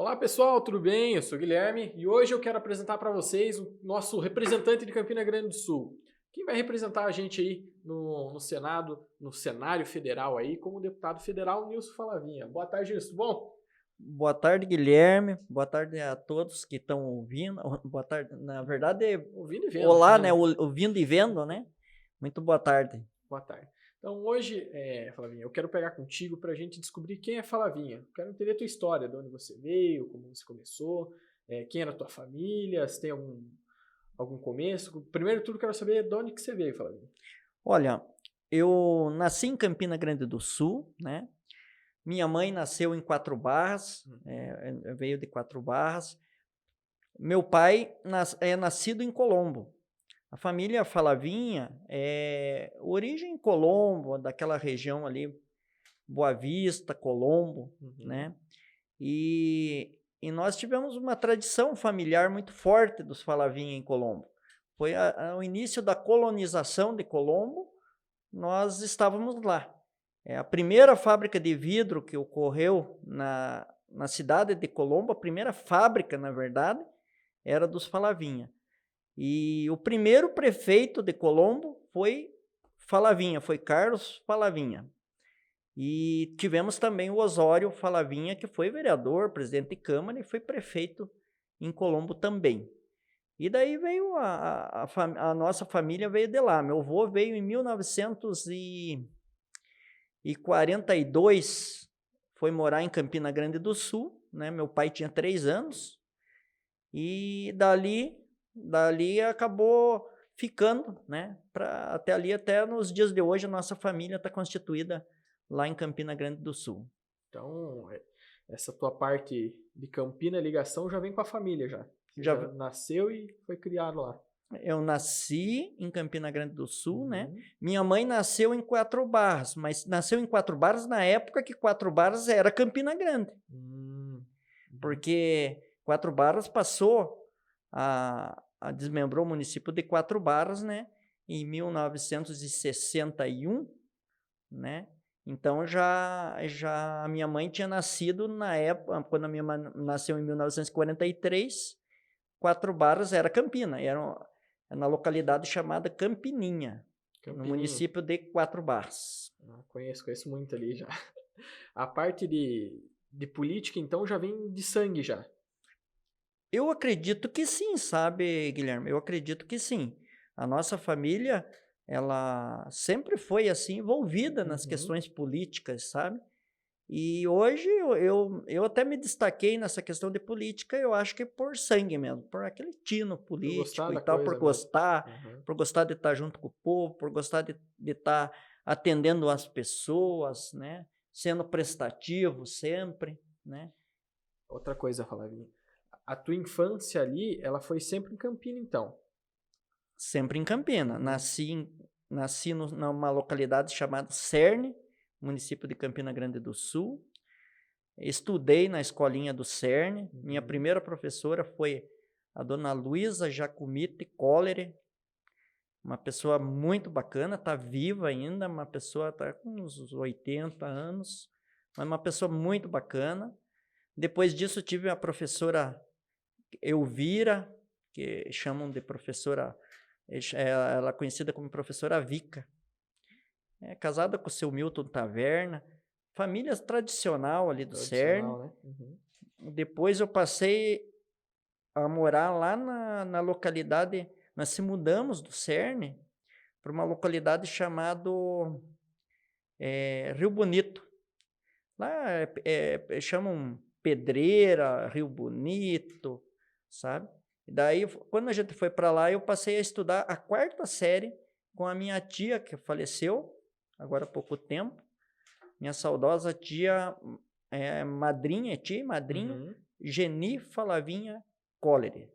Olá pessoal, tudo bem? Eu sou o Guilherme e hoje eu quero apresentar para vocês o nosso representante de Campina Grande do Sul. Quem vai representar a gente aí no Senado, no cenário federal aí, como deputado federal, Nilson Falavinha. Boa tarde, Nilson, tudo bom? Boa tarde, Guilherme. Boa tarde a todos que estão ouvindo. Boa tarde, na verdade, Ouvindo e vendo, olá, né? né? Ouvindo e vendo, né? Muito boa tarde. Boa tarde. Então hoje, Falavinha, eu quero pegar contigo para a gente descobrir quem é Falavinha. Quero entender a tua história, de onde você veio, como você começou, quem era a tua família, se tem algum começo. Primeiro de tudo, quero saber de onde que você veio, Falavinha. Olha, eu nasci em Campina Grande do Sul, né? Minha mãe nasceu em Quatro Barras, veio de Quatro Barras. Meu pai é nascido em Colombo. A família Falavinha é origem em Colombo, daquela região ali, Boa Vista, Colombo, Uhum. né? E nós tivemos uma tradição familiar muito forte dos Falavinha em Colombo. Foi o início da colonização de Colombo, nós estávamos lá. A primeira fábrica de vidro que ocorreu na cidade de Colombo, a primeira fábrica, na verdade, era dos Falavinha. E o primeiro prefeito de Colombo foi Falavinha, foi Carlos Falavinha. E tivemos também o Osório Falavinha, que foi vereador, presidente de Câmara e foi prefeito em Colombo também. E daí veio a nossa família veio de lá. Meu avô veio em 1942, foi morar em Campina Grande do Sul, né? Meu pai tinha 3 anos e dali acabou ficando, né? Até ali, até nos dias de hoje, a nossa família está constituída lá em Campina Grande do Sul. Então, essa tua parte de Campina, ligação, já vem com a família já. Você Já já nasceu e foi criado lá. Eu nasci em Campina Grande do Sul, né? Uhum. Minha mãe nasceu em Quatro Barras, mas nasceu em Quatro Barras na época que Quatro Barras era Campina Grande, Uhum. porque Quatro Barras passou a desmembrou o município de Quatro Barras, né? Em 1961, né? Então já a minha mãe tinha nascido na época, quando a minha mãe nasceu em 1943, Quatro Barras era Campina, na localidade chamada Campininha, no Campininha. município de Quatro Barras. Ah, conheço muito ali já. A parte de política, então, já vem de sangue já. Eu acredito que sim, sabe, Guilherme? Eu acredito que sim. A nossa família, ela sempre foi assim envolvida nas Uhum. questões políticas, sabe? E hoje eu até me destaquei nessa questão de política, eu acho que por sangue mesmo, por aquele tino Por gostar político e da tal, coisa mesmo. Uhum. por gostar de estar junto com o povo, por gostar de estar atendendo as pessoas, né? Sendo prestativo sempre, né? Outra coisa, Flavinho. A tua infância ali, ela foi sempre em Campina, então. Sempre em Campina. Uhum. Nasci numa localidade chamada Cerne, município de Campina Grande do Sul. Estudei na escolinha do Cerne. Minha Uhum. primeira professora foi a dona Luísa Jacomite Colleri, uma pessoa muito bacana, está viva ainda, uma pessoa está com uns 80 anos, mas uma pessoa muito bacana. Depois disso tive a professora Elvira, que chamam de professora, ela é conhecida como professora Vica. É casada com o seu Milton Taverna, família tradicional ali do Cerne. Tradicional, né? Uhum. Depois eu passei a morar lá na localidade, nós se mudamos do Cerne para uma localidade chamada Rio Bonito. Lá chamam Pedreira, Rio Bonito, sabe? E daí, quando a gente foi para lá, eu passei a estudar a 4ª série com a minha tia, que faleceu agora há pouco tempo, minha saudosa tia, tia e madrinha, Uhum. Geni Falavinha Colleri.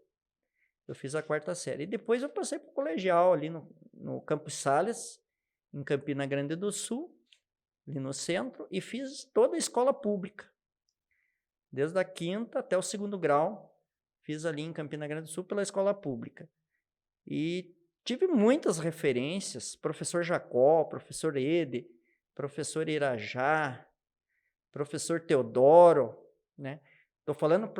Eu fiz a 4ª série. E depois eu passei para o colegial ali no Campos Sales, em Campina Grande do Sul, ali no centro, e fiz toda a escola pública. Desde a 5ª até o 2º grau, fiz ali em Campina Grande do Sul pela escola pública. E tive muitas referências, professor Jacó, professor Ede, professor Irajá, professor Teodoro, né? Estou falando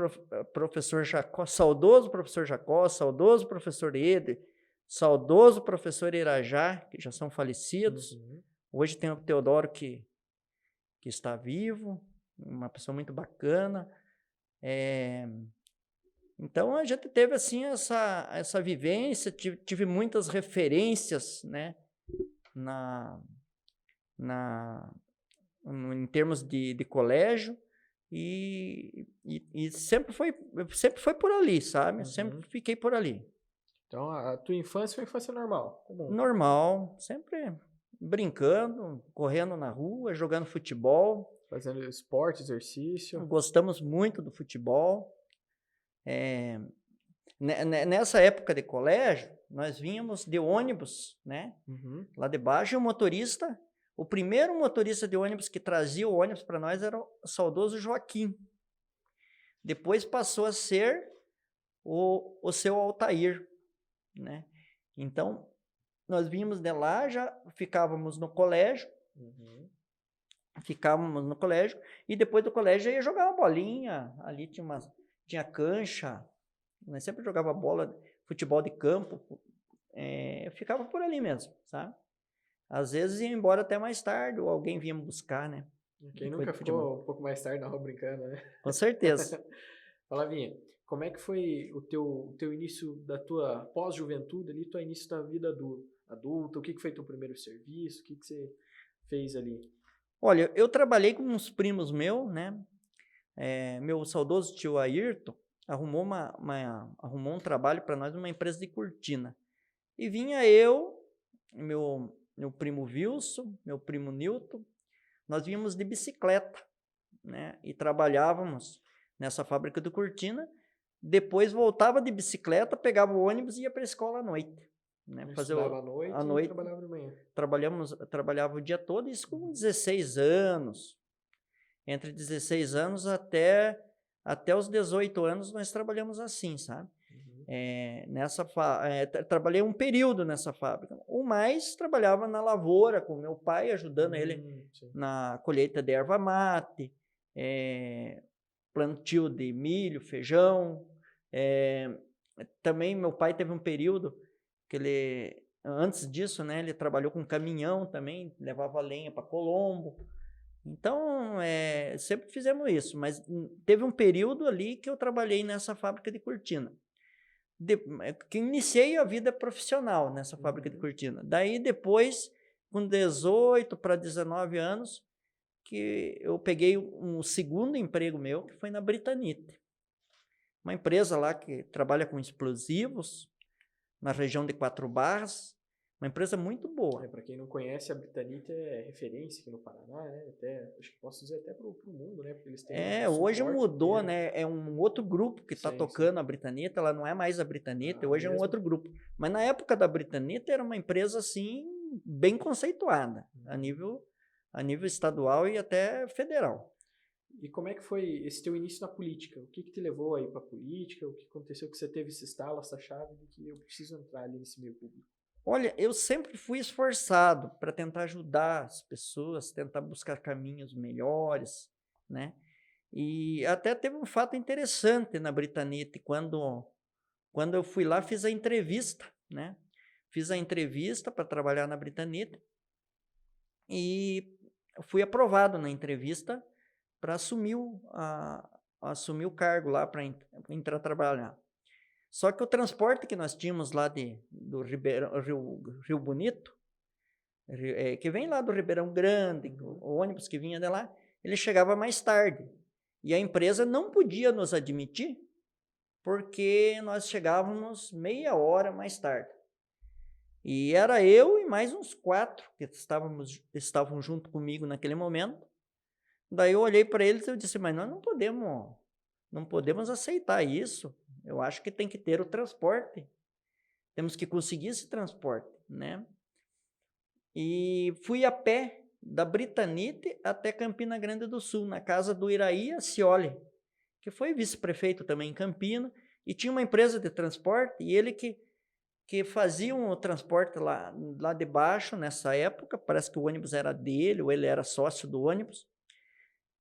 professor Jacó, saudoso professor Jacó, saudoso professor Eder, saudoso professor Irajá, que já são falecidos. Uhum. Hoje tem o Teodoro que está vivo, uma pessoa muito bacana. Então, a gente teve assim essa vivência, tive muitas referências, né, em termos de colégio, e sempre foi por ali, sabe? Sempre fiquei por ali. Então, a tua infância foi infância normal, comum. Normal, sempre brincando, correndo na rua, jogando futebol. Fazendo esporte, exercício. Gostamos muito do futebol. Nessa época de colégio, nós vínhamos de ônibus, né? Lá de baixo, e o primeiro motorista de ônibus que trazia o ônibus para nós era o saudoso Joaquim. Depois passou a ser o seu Altair, né? Então, nós vínhamos de lá, já ficávamos no colégio, e depois do colégio ia jogar uma bolinha, ali tinha cancha, nós sempre jogava bola, futebol de campo, eu ficava por ali mesmo, sabe? Às vezes ia embora até mais tarde, ou alguém vinha me buscar, né? Quem nunca ficou um pouco mais tarde na rua brincando, né? Com certeza. Flavinha, como é que foi o teu início da tua pós-juventude ali, teu início da vida adulta? O que foi teu primeiro serviço? O que você fez ali? Olha, eu trabalhei com uns primos meus, né? Meu saudoso tio Ayrton arrumou um trabalho para nós numa empresa de cortina. E vinha eu, meu primo Wilson, meu primo Newton, nós vínhamos de bicicleta, né? E trabalhávamos nessa fábrica de cortina. Depois voltava de bicicleta, pegava o ônibus e ia para a escola à noite. Né? Estudava à noite e trabalhava de manhã. Trabalhava o dia todo, isso com 16 anos. Entre 16 anos até os 18 anos nós trabalhamos assim, sabe? Trabalhei um período nessa fábrica. O mais trabalhava na lavoura com meu pai, ajudando ele na colheita de erva mate, plantio de milho, feijão. Também meu pai teve um período que antes disso, né, ele trabalhou com caminhão também, levava lenha para Colombo. Então, sempre fizemos isso, mas teve um período ali que eu trabalhei nessa fábrica de cortina. Que iniciei a vida profissional nessa fábrica de cortina. Daí, depois, com 18 para 19 anos, que eu peguei um segundo emprego meu, que foi na Britanite. Uma empresa lá que trabalha com explosivos, na região de Quatro Barras, uma empresa muito boa. Para quem não conhece, a Britanite é referência aqui no Paraná, né? Acho que posso dizer até para o mundo, né? Porque eles têm hoje mudou, né? É um outro grupo que está tocando a Britanite, ela não é mais a Britanite, hoje é um outro grupo. Mas na época da Britanite era uma empresa assim bem conceituada, a nível estadual e até federal. E como é que foi esse teu início na política? O que te levou aí para a política? O que aconteceu que você teve esse estalo, essa chave de que eu preciso entrar ali nesse meio público? Olha, eu sempre fui esforçado para tentar ajudar as pessoas, tentar buscar caminhos melhores, né? E até teve um fato interessante na Britanite, quando eu fui lá, fiz a entrevista, né? Fiz a entrevista para trabalhar na Britanite e fui aprovado na entrevista para assumir o cargo lá, para entrar a trabalhar. Só que o transporte que nós tínhamos lá do Rio Bonito, que vem lá do Ribeirão Grande, o ônibus que vinha de lá, ele chegava mais tarde. E a empresa não podia nos admitir, porque nós chegávamos meia hora mais tarde. E era eu e mais uns 4 que estavam junto comigo naquele momento. Daí eu olhei para eles e eu disse, mas nós não podemos aceitar isso. Eu acho que tem que ter o transporte. Temos que conseguir esse transporte, né? E fui a pé da Britanite até Campina Grande do Sul, na casa do Iraí Acioli, que foi vice-prefeito também em Campina, e tinha uma empresa de transporte, e ele que fazia o transporte lá de baixo, nessa época, parece que o ônibus era dele, ou ele era sócio do ônibus.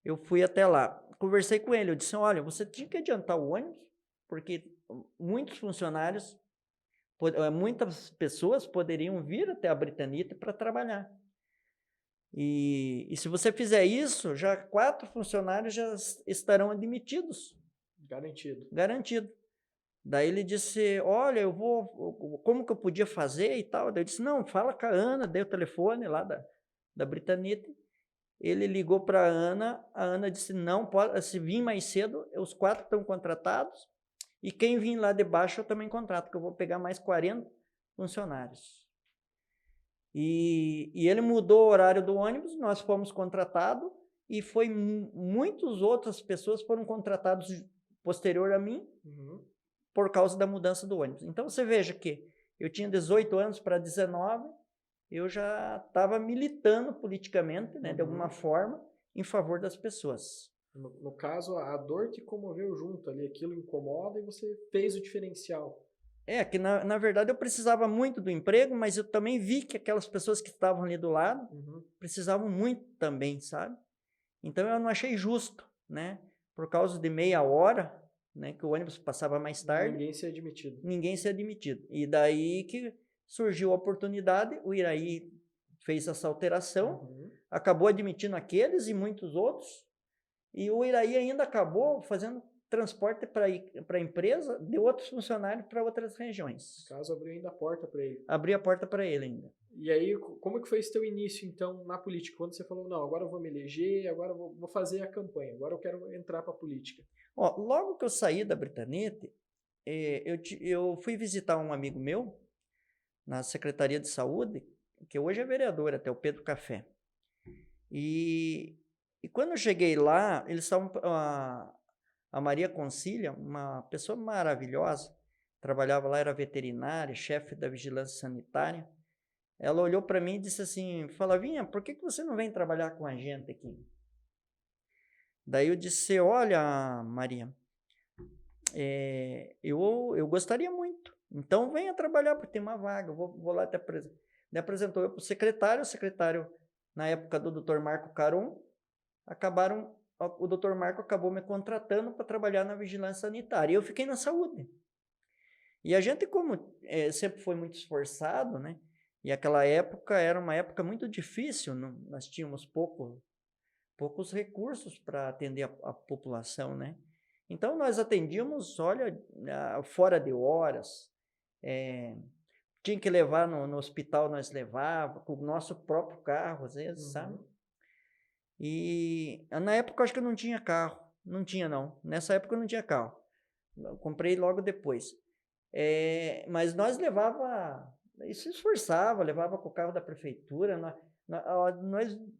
eu fui até lá, conversei com ele, eu disse, olha, você tinha que adiantar o ônibus, porque muitos funcionários, muitas pessoas poderiam vir até a Britanita para trabalhar. E se você fizer isso, já 4 funcionários já estarão admitidos. Garantido. Garantido. Daí ele disse, olha, como que eu podia fazer e tal? Daí eu disse, não, fala com a Ana, dei o telefone lá da Britanita. Ele ligou para a Ana disse, não, pode, se vir mais cedo, os 4 estão contratados, e quem vir lá de baixo eu também contrato, que eu vou pegar mais 40 funcionários. E ele mudou o horário do ônibus, nós fomos contratados, e muitas outras pessoas foram contratadas posterior a mim, por causa da mudança do ônibus. Então, você veja que eu tinha 18 anos para 19, eu já estava militando politicamente, né, de alguma forma, em favor das pessoas. No caso, a dor te comoveu junto ali, aquilo incomoda e você fez o diferencial. Que na verdade eu precisava muito do emprego, mas eu também vi que aquelas pessoas que estavam ali do lado precisavam muito também, sabe? Então eu não achei justo, né? Por causa de meia hora, né, que o ônibus passava mais tarde. Ninguém ser admitido. E daí que surgiu a oportunidade, o Iraí fez essa alteração, acabou admitindo aqueles e muitos outros, e o Iraí ainda acabou fazendo transporte para a empresa de outros funcionários para outras regiões. No caso, abriu ainda a porta para ele. Abri a porta para ele ainda. E aí, como que foi esse teu início, então, na política? Quando você falou, não, agora eu vou me eleger, agora eu vou fazer a campanha, agora eu quero entrar para a política. Logo que eu saí da Britanita, eu fui visitar um amigo meu na Secretaria de Saúde, que hoje é vereador, até o Pedro Café. E quando eu cheguei lá, eles estavam... A Maria Concília, uma pessoa maravilhosa, trabalhava lá, era veterinária, chefe da vigilância sanitária. Ela olhou para mim e disse assim, Flavinha, por que você não vem trabalhar com a gente aqui? Daí eu disse, olha, Maria, eu gostaria muito. Então venha trabalhar, porque tem uma vaga, eu vou lá te apresentar. Me apresentou eu para o secretário, na época do Dr. Marco Caron, o Dr. Marco acabou me contratando para trabalhar na vigilância sanitária. E eu fiquei na saúde. E a gente, como sempre foi muito esforçado, né? E aquela época era uma época muito difícil, nós tínhamos poucos recursos para atender a população, né? Então, nós atendíamos, olha, fora de horas, tinha que levar no hospital, nós levava, com o nosso próprio carro, às vezes, sabe? E na época eu acho que eu não tinha carro, não tinha não, nessa época eu não tinha carro, eu comprei logo depois, mas nós se esforçava, levava com o carro da prefeitura, nós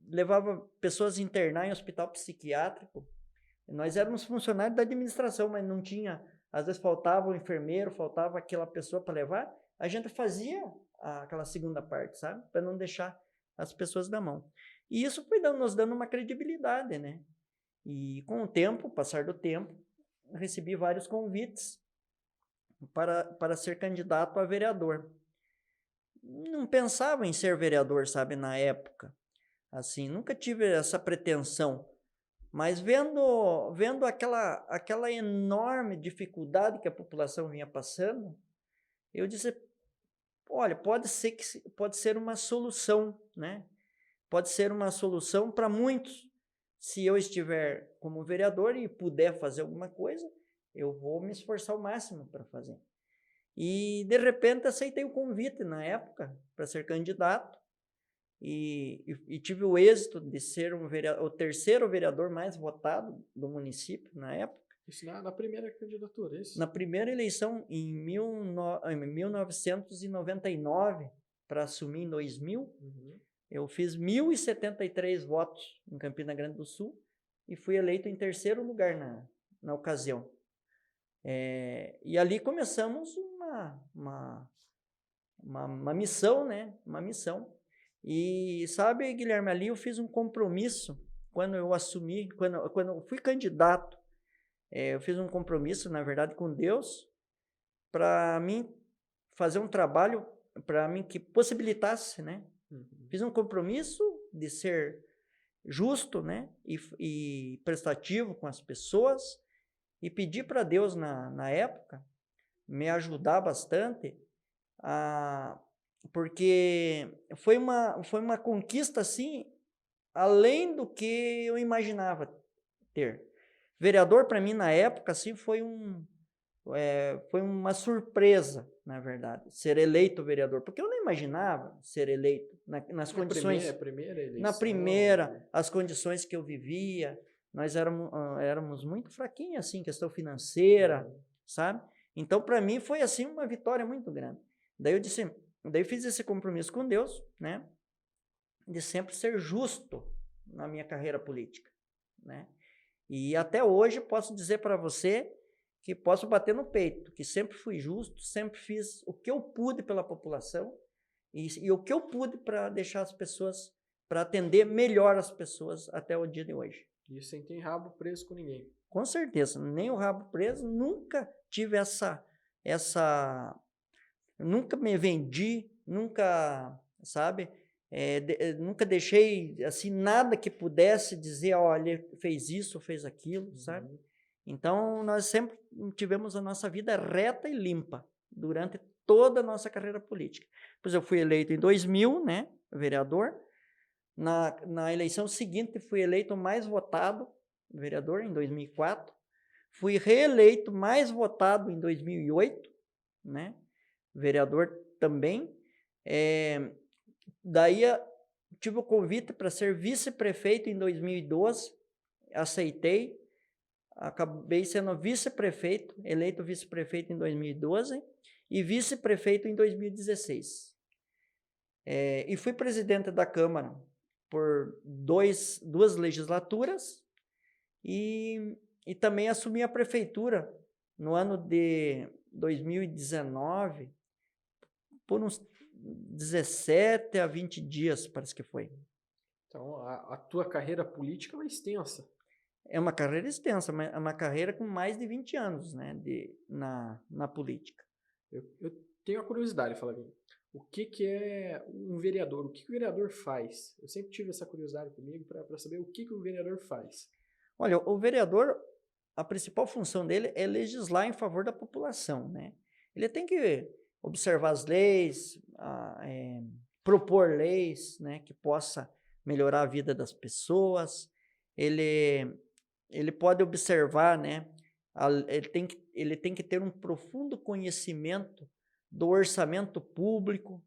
levava pessoas a internar em hospital psiquiátrico, nós éramos funcionários da administração, mas não tinha, às vezes faltava o enfermeiro, faltava aquela pessoa para levar, a gente fazia aquela segunda parte, sabe, para não deixar as pessoas na mão. E isso foi nos dando uma credibilidade, né? E com o tempo, passar do tempo, recebi vários convites para ser candidato a vereador. Não pensava em ser vereador, sabe, na época. Assim, nunca tive essa pretensão. Mas vendo aquela enorme dificuldade que a população vinha passando, eu disse, olha, pode ser uma solução, né? Pode ser uma solução para muitos. Se eu estiver como vereador e puder fazer alguma coisa, eu vou me esforçar ao máximo para fazer. E, de repente, aceitei o convite na época para ser candidato e tive o êxito de ser o terceiro vereador mais votado do município na época. Isso na primeira candidatura, é isso? Na primeira eleição, em 1999, para assumir em 2000, eu fiz 1.073 votos em Campina Grande do Sul e fui eleito em terceiro lugar na ocasião. E ali começamos uma missão, né? Uma missão. E sabe, Guilherme, ali eu fiz um compromisso quando eu assumi, quando eu fui candidato, eu fiz um compromisso, na verdade, com Deus, para mim fazer um trabalho para mim que possibilitasse, né? Fiz um compromisso de ser justo, né? E prestativo com as pessoas, e pedi para Deus na época me ajudar bastante, porque foi uma conquista assim, além do que eu imaginava ter. Vereador para mim na época assim foi uma surpresa, na verdade, ser eleito vereador, porque eu não imaginava ser eleito nas condições. Primeira eleição. Na primeira, as condições que eu vivia, nós éramos muito fraquinhos, assim, questão financeira, sabe? Então, para mim, foi, assim, uma vitória muito grande. Daí eu fiz esse compromisso com Deus, né? De sempre ser justo na minha carreira política, né? E até hoje posso dizer para você que posso bater no peito, que sempre fui justo, sempre fiz o que eu pude pela população e o que eu pude para deixar as pessoas, para atender melhor as pessoas até o dia de hoje. E sem ter rabo preso com ninguém. Com certeza, nem o rabo preso, nunca tive nunca me vendi, nunca, sabe, nunca deixei, assim, nada que pudesse dizer, olha, fez isso, fez aquilo, sabe? Então, nós sempre tivemos a nossa vida reta e limpa durante toda a nossa carreira política. Pois eu fui eleito em 2000, né, vereador. Na eleição seguinte, fui eleito mais votado vereador em 2004. Fui reeleito mais votado em 2008, né, vereador também. Daí tive o convite para ser vice-prefeito em 2012, aceitei. Acabei sendo vice-prefeito, eleito vice-prefeito em 2012 e vice-prefeito em 2016. E fui presidente da Câmara por duas legislaturas e também assumi a prefeitura no ano de 2019 por uns 17 a 20 dias, parece que foi. Então, a tua carreira política é extensa. É uma carreira extensa, é uma carreira com mais de 20 anos, né, na política. Eu tenho a curiosidade, Flavinho. O que é um vereador? O que o vereador faz? Eu sempre tive essa curiosidade comigo para saber o que o vereador faz. Olha, o vereador, a principal função dele é legislar em favor da população, né? Ele tem que observar as leis, propor leis, né, que possa melhorar a vida das pessoas. Ele pode observar, né? Ele tem que ter um profundo conhecimento do orçamento público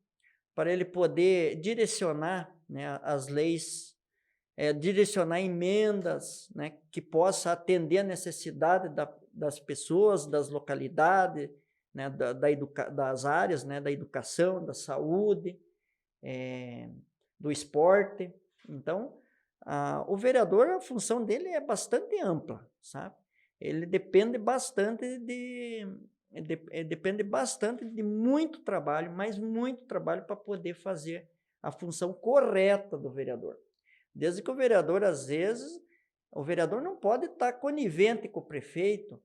para ele poder direcionar, né, as leis, direcionar emendas, né, que possa atender a necessidade das pessoas, das localidades, né, das áreas, né, da educação, da saúde, do esporte. Então, o vereador, a função dele é bastante ampla, sabe? Ele depende bastante de muito trabalho, mas muito trabalho para poder fazer a função correta do vereador. Desde que o vereador, às vezes, o vereador não pode estar conivente com o prefeito,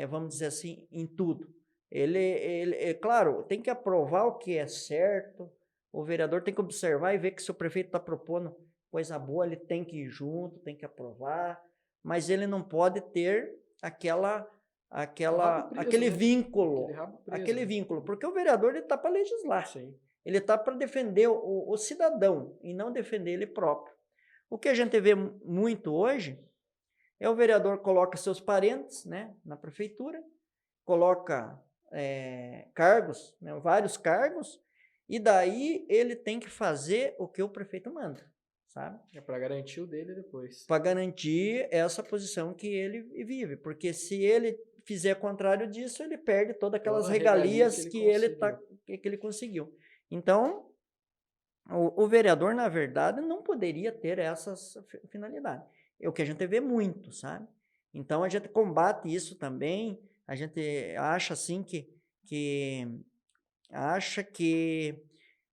vamos dizer assim, em tudo. Ele, claro, tem que aprovar o que é certo, o vereador tem que observar e ver que se o prefeito está propondo coisa boa, ele tem que ir junto, tem que aprovar, mas ele não pode ter aquele vínculo, porque o vereador está para legislar. Sim. Ele está para defender o cidadão e não defender ele próprio. O que a gente vê muito hoje é o vereador coloca seus parentes, né, na prefeitura, coloca cargos, né, vários cargos, e daí ele tem que fazer o que o prefeito manda, sabe? É para garantir o dele depois. Para garantir essa posição que ele vive, porque se ele fizer contrário disso, ele perde todas aquelas regalias que ele conseguiu. Então, o vereador, na verdade, não poderia ter essas finalidades. É o que a gente vê muito, sabe? Então, a gente combate isso também, a gente acha assim que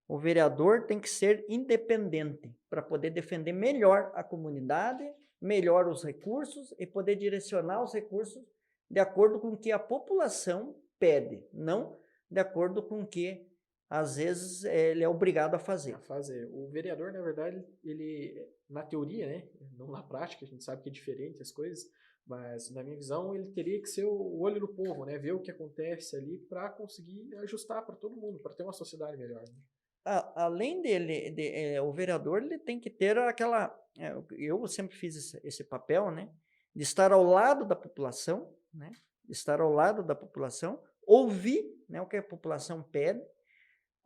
o vereador tem que ser independente para poder defender melhor a comunidade, melhor os recursos e poder direcionar os recursos de acordo com o que a população pede, não de acordo com o que às vezes ele é obrigado a fazer. A fazer. O vereador, na verdade, ele, na teoria, né, não na prática, a gente sabe que é diferente as coisas, mas na minha visão ele teria que ser o olho do povo, né, ver o que acontece ali para conseguir ajustar para todo mundo, para ter uma sociedade melhor. Né? Além dele, o vereador, ele tem que ter aquela, eu sempre fiz esse papel, né, de estar ao lado da população, né, de estar ao lado da população, ouvir, né, o que a população pede,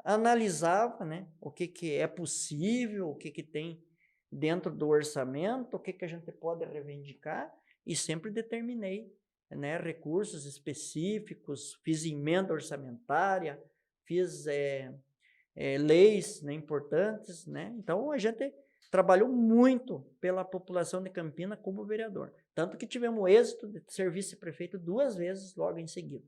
analisava, né, o que é possível, o que tem dentro do orçamento, o que a gente pode reivindicar, e sempre determinei, né, recursos específicos, fiz emenda orçamentária, fiz leis, né, importantes, né, então a gente trabalhou muito pela população de Campina como vereador, tanto que tivemos êxito de ser vice-prefeito 2 vezes logo em seguida.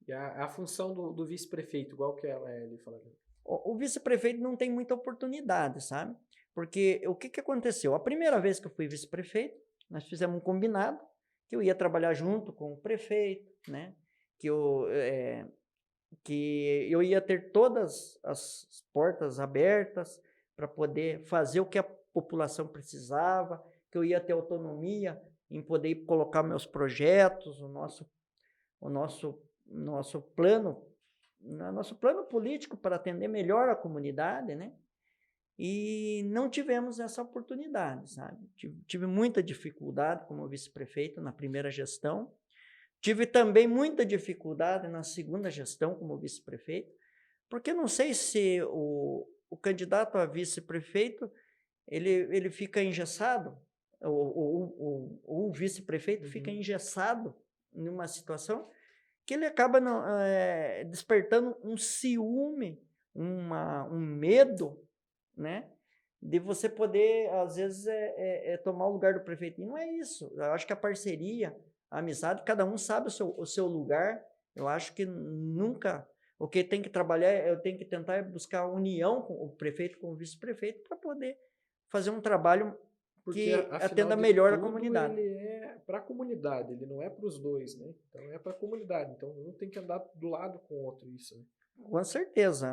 E a função do vice-prefeito, igual que ela é ali, falando. O vice-prefeito não tem muita oportunidade, sabe? Porque o que aconteceu? A primeira vez que eu fui vice-prefeito, nós fizemos um combinado que eu ia trabalhar junto com o prefeito, né? Que eu ia ter todas as portas abertas para poder fazer o que a população precisava, que eu ia ter autonomia em poder colocar meus projetos, o nosso plano político para atender melhor a comunidade, né? E não tivemos essa oportunidade, sabe? Tive muita dificuldade como vice-prefeito na primeira gestão, tive também muita dificuldade na segunda gestão como vice-prefeito, porque não sei se o candidato a vice-prefeito, ele fica engessado, ou o vice-prefeito fica engessado numa situação que ele acaba despertando um ciúme, um medo, né, de você poder, às vezes, tomar o lugar do prefeito. E não é isso. Eu acho que a parceria, a amizade, cada um sabe o seu lugar. Eu acho que nunca... O que tem que trabalhar, eu tenho que tentar buscar a união com o prefeito, com o vice-prefeito, para poder fazer um trabalho que atenda melhor a comunidade. Ele é para a comunidade, ele não é para os dois, né? Então é para a comunidade. Então um tem que andar do lado com o outro, isso. Né? Com certeza,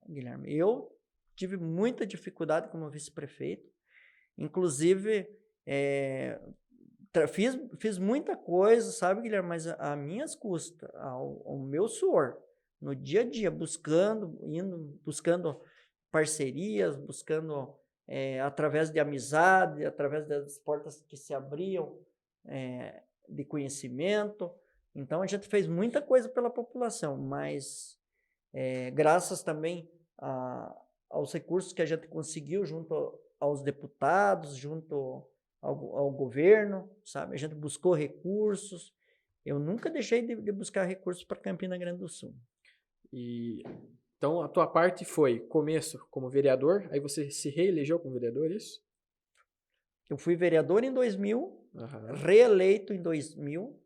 Guilherme. Eu tive muita dificuldade como vice-prefeito, inclusive fiz muita coisa, sabe, Guilherme, mas a minhas custas, ao meu suor, no dia a dia, buscando parcerias, buscando através de amizade, através das portas que se abriam, de conhecimento. Então a gente fez muita coisa pela população, mas graças também aos recursos que a gente conseguiu junto aos deputados, junto ao governo, sabe? A gente buscou recursos. Eu nunca deixei de buscar recursos para Campina Grande do Sul. Então a tua parte foi começo como vereador, aí você se reelegeu como vereador, isso? Eu fui vereador em 2000, reeleito em 2000,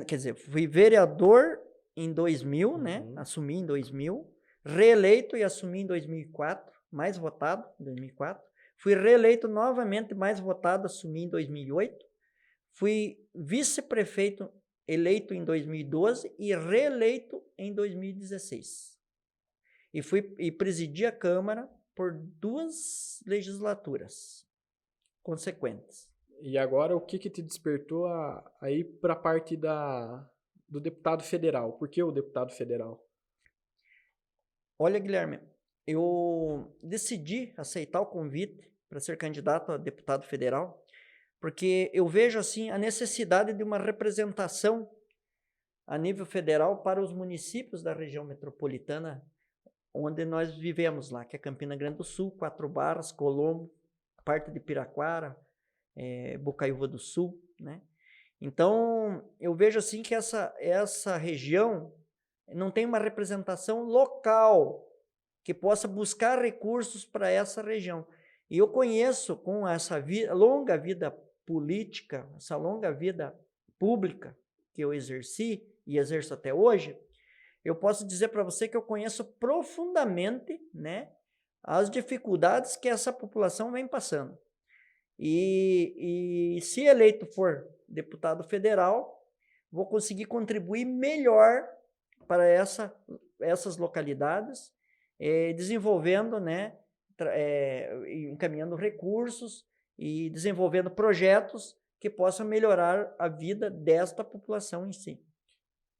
quer dizer, fui vereador em 2000, né? Assumi em 2000, reeleito e assumi em 2004, mais votado em 2004. Fui reeleito novamente, mais votado, assumi em 2008. Fui vice-prefeito eleito em 2012 e reeleito em 2016. E presidi a Câmara por 2 legislaturas consequentes. E agora o que te despertou a ir para a parte do deputado federal? Por que o deputado federal? Olha, Guilherme, eu decidi aceitar o convite para ser candidato a deputado federal, porque eu vejo assim a necessidade de uma representação a nível federal para os municípios da região metropolitana onde nós vivemos lá, que é Campina Grande do Sul, 4 Barras, Colombo, parte de Piraquara, Bocaiúva do Sul, né? Então, eu vejo assim que essa região não tem uma representação local que possa buscar recursos para essa região. E eu conheço, com essa longa vida política, essa longa vida pública que eu exerci e exerço até hoje, eu posso dizer para você que eu conheço profundamente, né, as dificuldades que essa população vem passando. E se eleito for deputado federal, vou conseguir contribuir melhor para essas localidades, desenvolvendo, né, encaminhando recursos e desenvolvendo projetos que possam melhorar a vida desta população em si.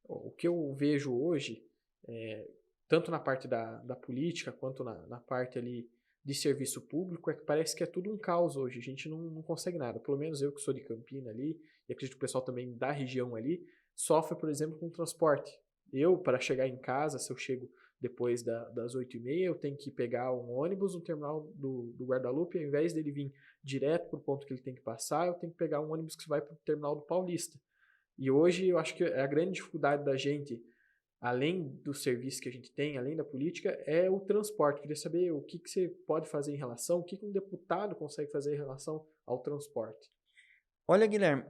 O que eu vejo hoje, tanto na parte da política quanto na parte ali de serviço público, é que parece que é tudo um caos hoje. A gente não consegue nada. Pelo menos eu que sou de Campina ali, e acredito que o pessoal também da região ali, sofre, por exemplo, com transporte. Eu, para chegar em casa, se eu chego depois das 8h30, eu tenho que pegar um ônibus no terminal do Guadalupe, ao invés dele vir direto para o ponto que ele tem que passar, eu tenho que pegar um ônibus que vai para o terminal do Paulista. E hoje eu acho que a grande dificuldade da gente, além do serviço que a gente tem, além da política, é o transporte. Queria saber o que você pode fazer em relação, o que um deputado consegue fazer em relação ao transporte. Olha, Guilherme,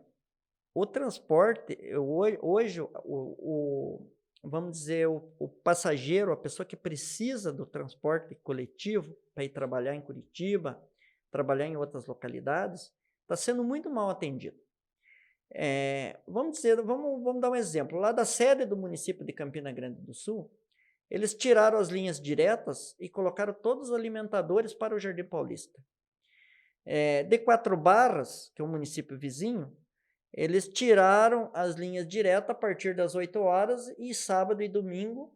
o transporte, hoje, vamos dizer, o passageiro, a pessoa que precisa do transporte coletivo para ir trabalhar em Curitiba, trabalhar em outras localidades, está sendo muito mal atendido. Vamos dar um exemplo. Lá da sede do município de Campina Grande do Sul, eles tiraram as linhas diretas e colocaram todos os alimentadores para o Jardim Paulista. De Quatro Barras, que é um município vizinho, eles tiraram as linhas diretas a partir das 8 horas e sábado e domingo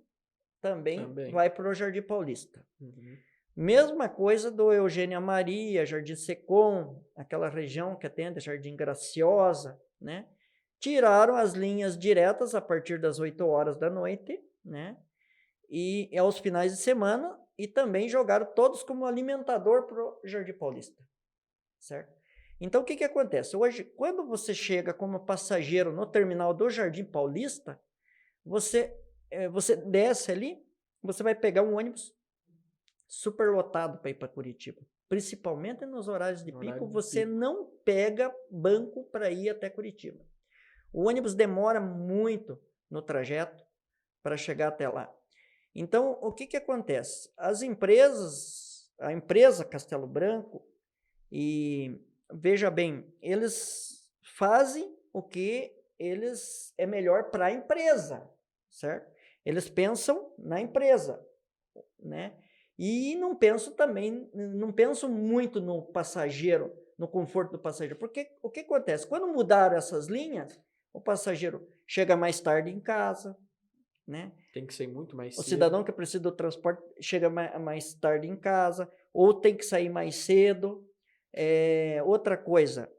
também. Vai para o Jardim Paulista. Uhum. Mesma coisa do Eugênia Maria, Jardim Secom, aquela região que atende Jardim Graciosa, né? Tiraram as linhas diretas a partir das 8 horas da noite, né? E aos finais de semana, e também jogaram todos como alimentador para o Jardim Paulista, certo? Então, o que acontece? Hoje, quando você chega como passageiro no terminal do Jardim Paulista, você desce ali, você vai pegar um ônibus superlotado para ir para Curitiba. Principalmente nos horários de pico, você não pega banco para ir até Curitiba. O ônibus demora muito no trajeto para chegar até lá. Então, o que acontece? A empresa Castelo Branco, e veja bem, eles fazem o que é melhor para a empresa, certo? Eles pensam na empresa, né? E não pensam muito no passageiro, no conforto do passageiro. Porque o que acontece? Quando mudaram essas linhas, o passageiro chega mais tarde em casa, né? Tem que ser muito mais cedo. O cidadão que precisa do transporte chega mais tarde em casa, ou tem que sair mais cedo. Outra coisa,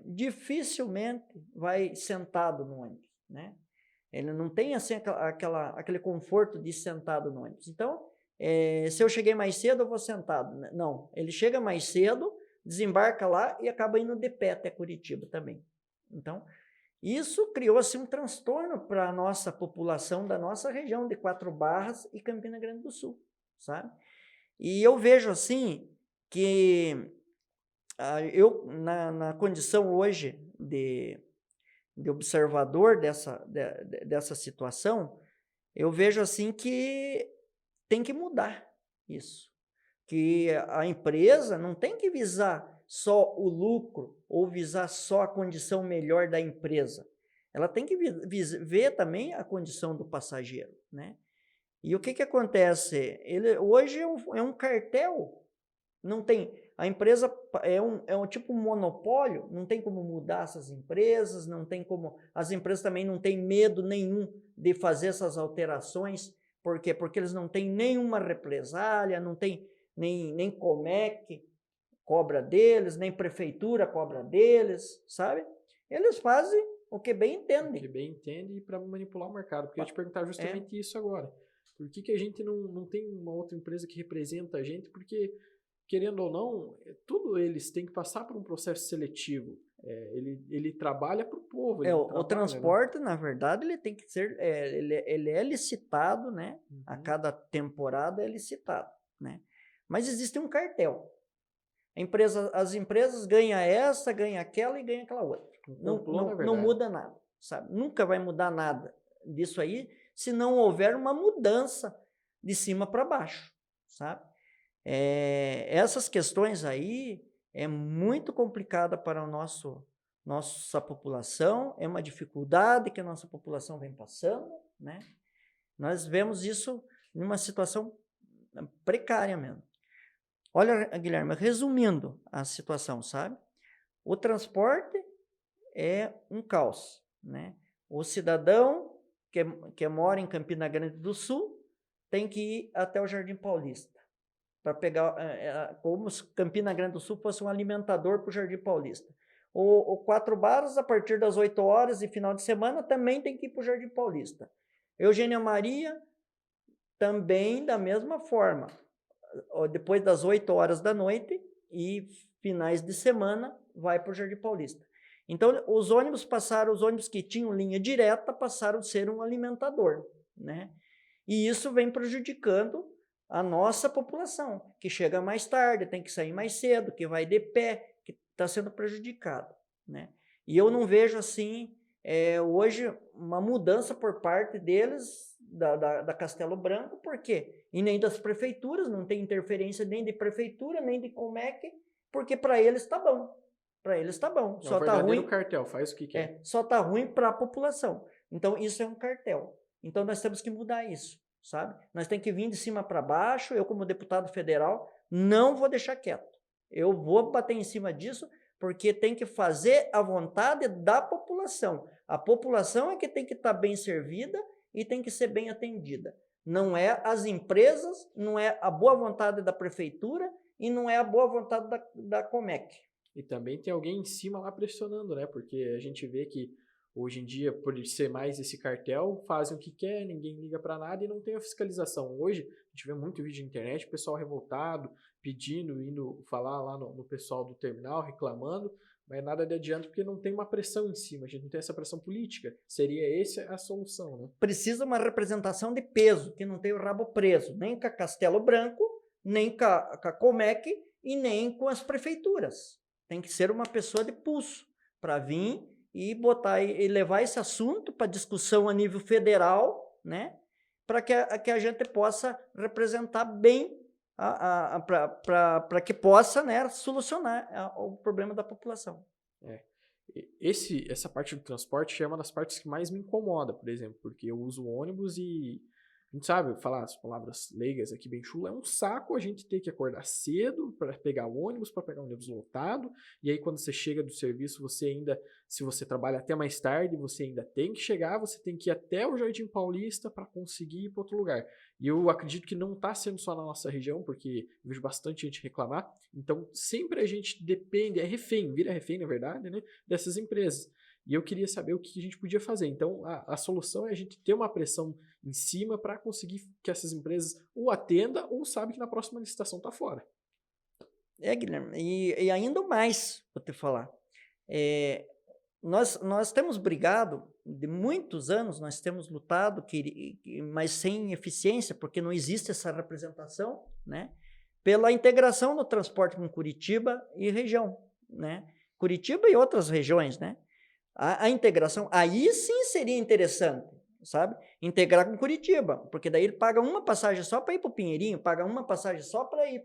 dificilmente vai sentado no ônibus, né? Ele não tem assim aquele conforto de sentado no ônibus. Então, se eu cheguei mais cedo, eu vou sentado. Não, ele chega mais cedo, desembarca lá e acaba indo de pé até Curitiba também. Então, isso criou assim, um transtorno para a nossa população da nossa região de Quatro Barras e Campina Grande do Sul, sabe? E eu vejo assim que eu, na condição hoje de observador dessa situação, eu vejo assim que tem que mudar isso. Que a empresa não tem que visar só o lucro ou visar só a condição melhor da empresa. Ela tem que ver também a condição do passageiro, né? E o que acontece? Hoje é um cartel. Não tem, a empresa é um tipo monopólio, não tem como mudar essas empresas, não tem como, as empresas também não têm medo nenhum de fazer essas alterações. Por quê? Porque eles não têm nenhuma represália, não tem nem Comec cobra deles, nem prefeitura cobra deles, sabe? Eles fazem o que bem entendem. O que bem entende para manipular o mercado. Porque eu ia te perguntar justamente isso agora. Por que a gente não tem uma outra empresa que representa a gente? Porque, querendo ou não, tudo eles têm que passar por um processo seletivo. Ele trabalha para o povo. O transporte, né? Na verdade, ele tem que ser, ele é licitado, né? Uhum. A cada temporada é licitado, né? Mas existe um cartel. As empresas ganham essa, ganham aquela e ganham aquela outra. Não muda nada, sabe? Nunca vai mudar nada disso aí se não houver uma mudança de cima para baixo, sabe? Essas questões aí é muito complicada para o nosso nossa população, é uma dificuldade que a nossa população vem passando, né? Nós vemos isso numa situação precária mesmo. Olha, Guilherme, resumindo a situação, sabe? O transporte é um caos, né? O cidadão que mora em Campina Grande do Sul tem que ir até o Jardim Paulista para pegar, como se Campina Grande do Sul fosse um alimentador para o Jardim Paulista. O Quatro Barras, a partir das 8 horas e final de semana, também tem que ir para o Jardim Paulista. Eugênia Maria, também da mesma forma. Depois das 8 horas da noite e finais de semana, vai para o Jardim Paulista. Então, os ônibus que tinham linha direta, passaram a ser um alimentador, né? E isso vem prejudicando a nossa população, que chega mais tarde, tem que sair mais cedo, que vai de pé, que está sendo prejudicado, né? E eu não vejo, assim, hoje, uma mudança por parte deles, da Castelo Branco, por quê? E nem das prefeituras, não tem interferência nem de prefeitura, nem de Comec, porque para eles está bom. Para eles está bom. É um verdadeiro cartel, faz o que quer. Só está ruim para a população. Então, isso é um cartel. Então, nós temos que mudar isso, sabe? Nós temos que vir de cima para baixo. Eu, como deputado federal, não vou deixar quieto. Eu vou bater em cima disso, porque tem que fazer a vontade da população. A população é que tem que estar bem servida e tem que ser bem atendida. Não é as empresas, não é a boa vontade da prefeitura e não é a boa vontade da Comec. E também tem alguém em cima lá pressionando, né? Porque a gente vê que hoje em dia, por ser mais esse cartel, fazem o que quer, ninguém liga para nada e não tem a fiscalização. Hoje, a gente vê muito vídeo na internet, pessoal revoltado, pedindo, indo falar lá no pessoal do terminal, reclamando, mas nada de adianta porque não tem uma pressão em cima, a gente não tem essa pressão política. Seria essa a solução, né? Precisa uma representação de peso, que não tem o rabo preso, nem com a Castelo Branco, nem com a Comec e nem com as prefeituras. Tem que ser uma pessoa de pulso para vir e botar e levar esse assunto para discussão a nível federal, né? Para que a gente possa representar bem, para que possa, né, solucionar o problema da população. Essa parte do transporte é uma das partes que mais me incomoda, por exemplo, porque eu uso ônibus e a gente sabe falar as palavras leigas aqui bem chula, é um saco a gente ter que acordar cedo para pegar o ônibus, para pegar o ônibus lotado, e aí quando você chega do serviço, você ainda, se você trabalha até mais tarde, você ainda tem que chegar, você tem que ir até o Jardim Paulista para conseguir ir para outro lugar. E eu acredito que não está sendo só na nossa região, porque eu vejo bastante gente reclamar, então sempre a gente depende, vira refém na verdade, né, dessas empresas. E eu queria saber o que a gente podia fazer. Então, a solução é a gente ter uma pressão em cima para conseguir que essas empresas ou atendam ou sabem que na próxima licitação está fora. Guilherme, e ainda mais, vou te falar. Nós temos brigado, de muitos anos, nós temos lutado, mas sem eficiência, porque não existe essa representação, né? Pela integração do transporte com Curitiba e região, né? Curitiba e outras regiões, né? A integração, aí sim seria interessante, sabe? Integrar com Curitiba, porque daí ele paga uma passagem só para ir para o Pinheirinho, paga uma passagem só para ir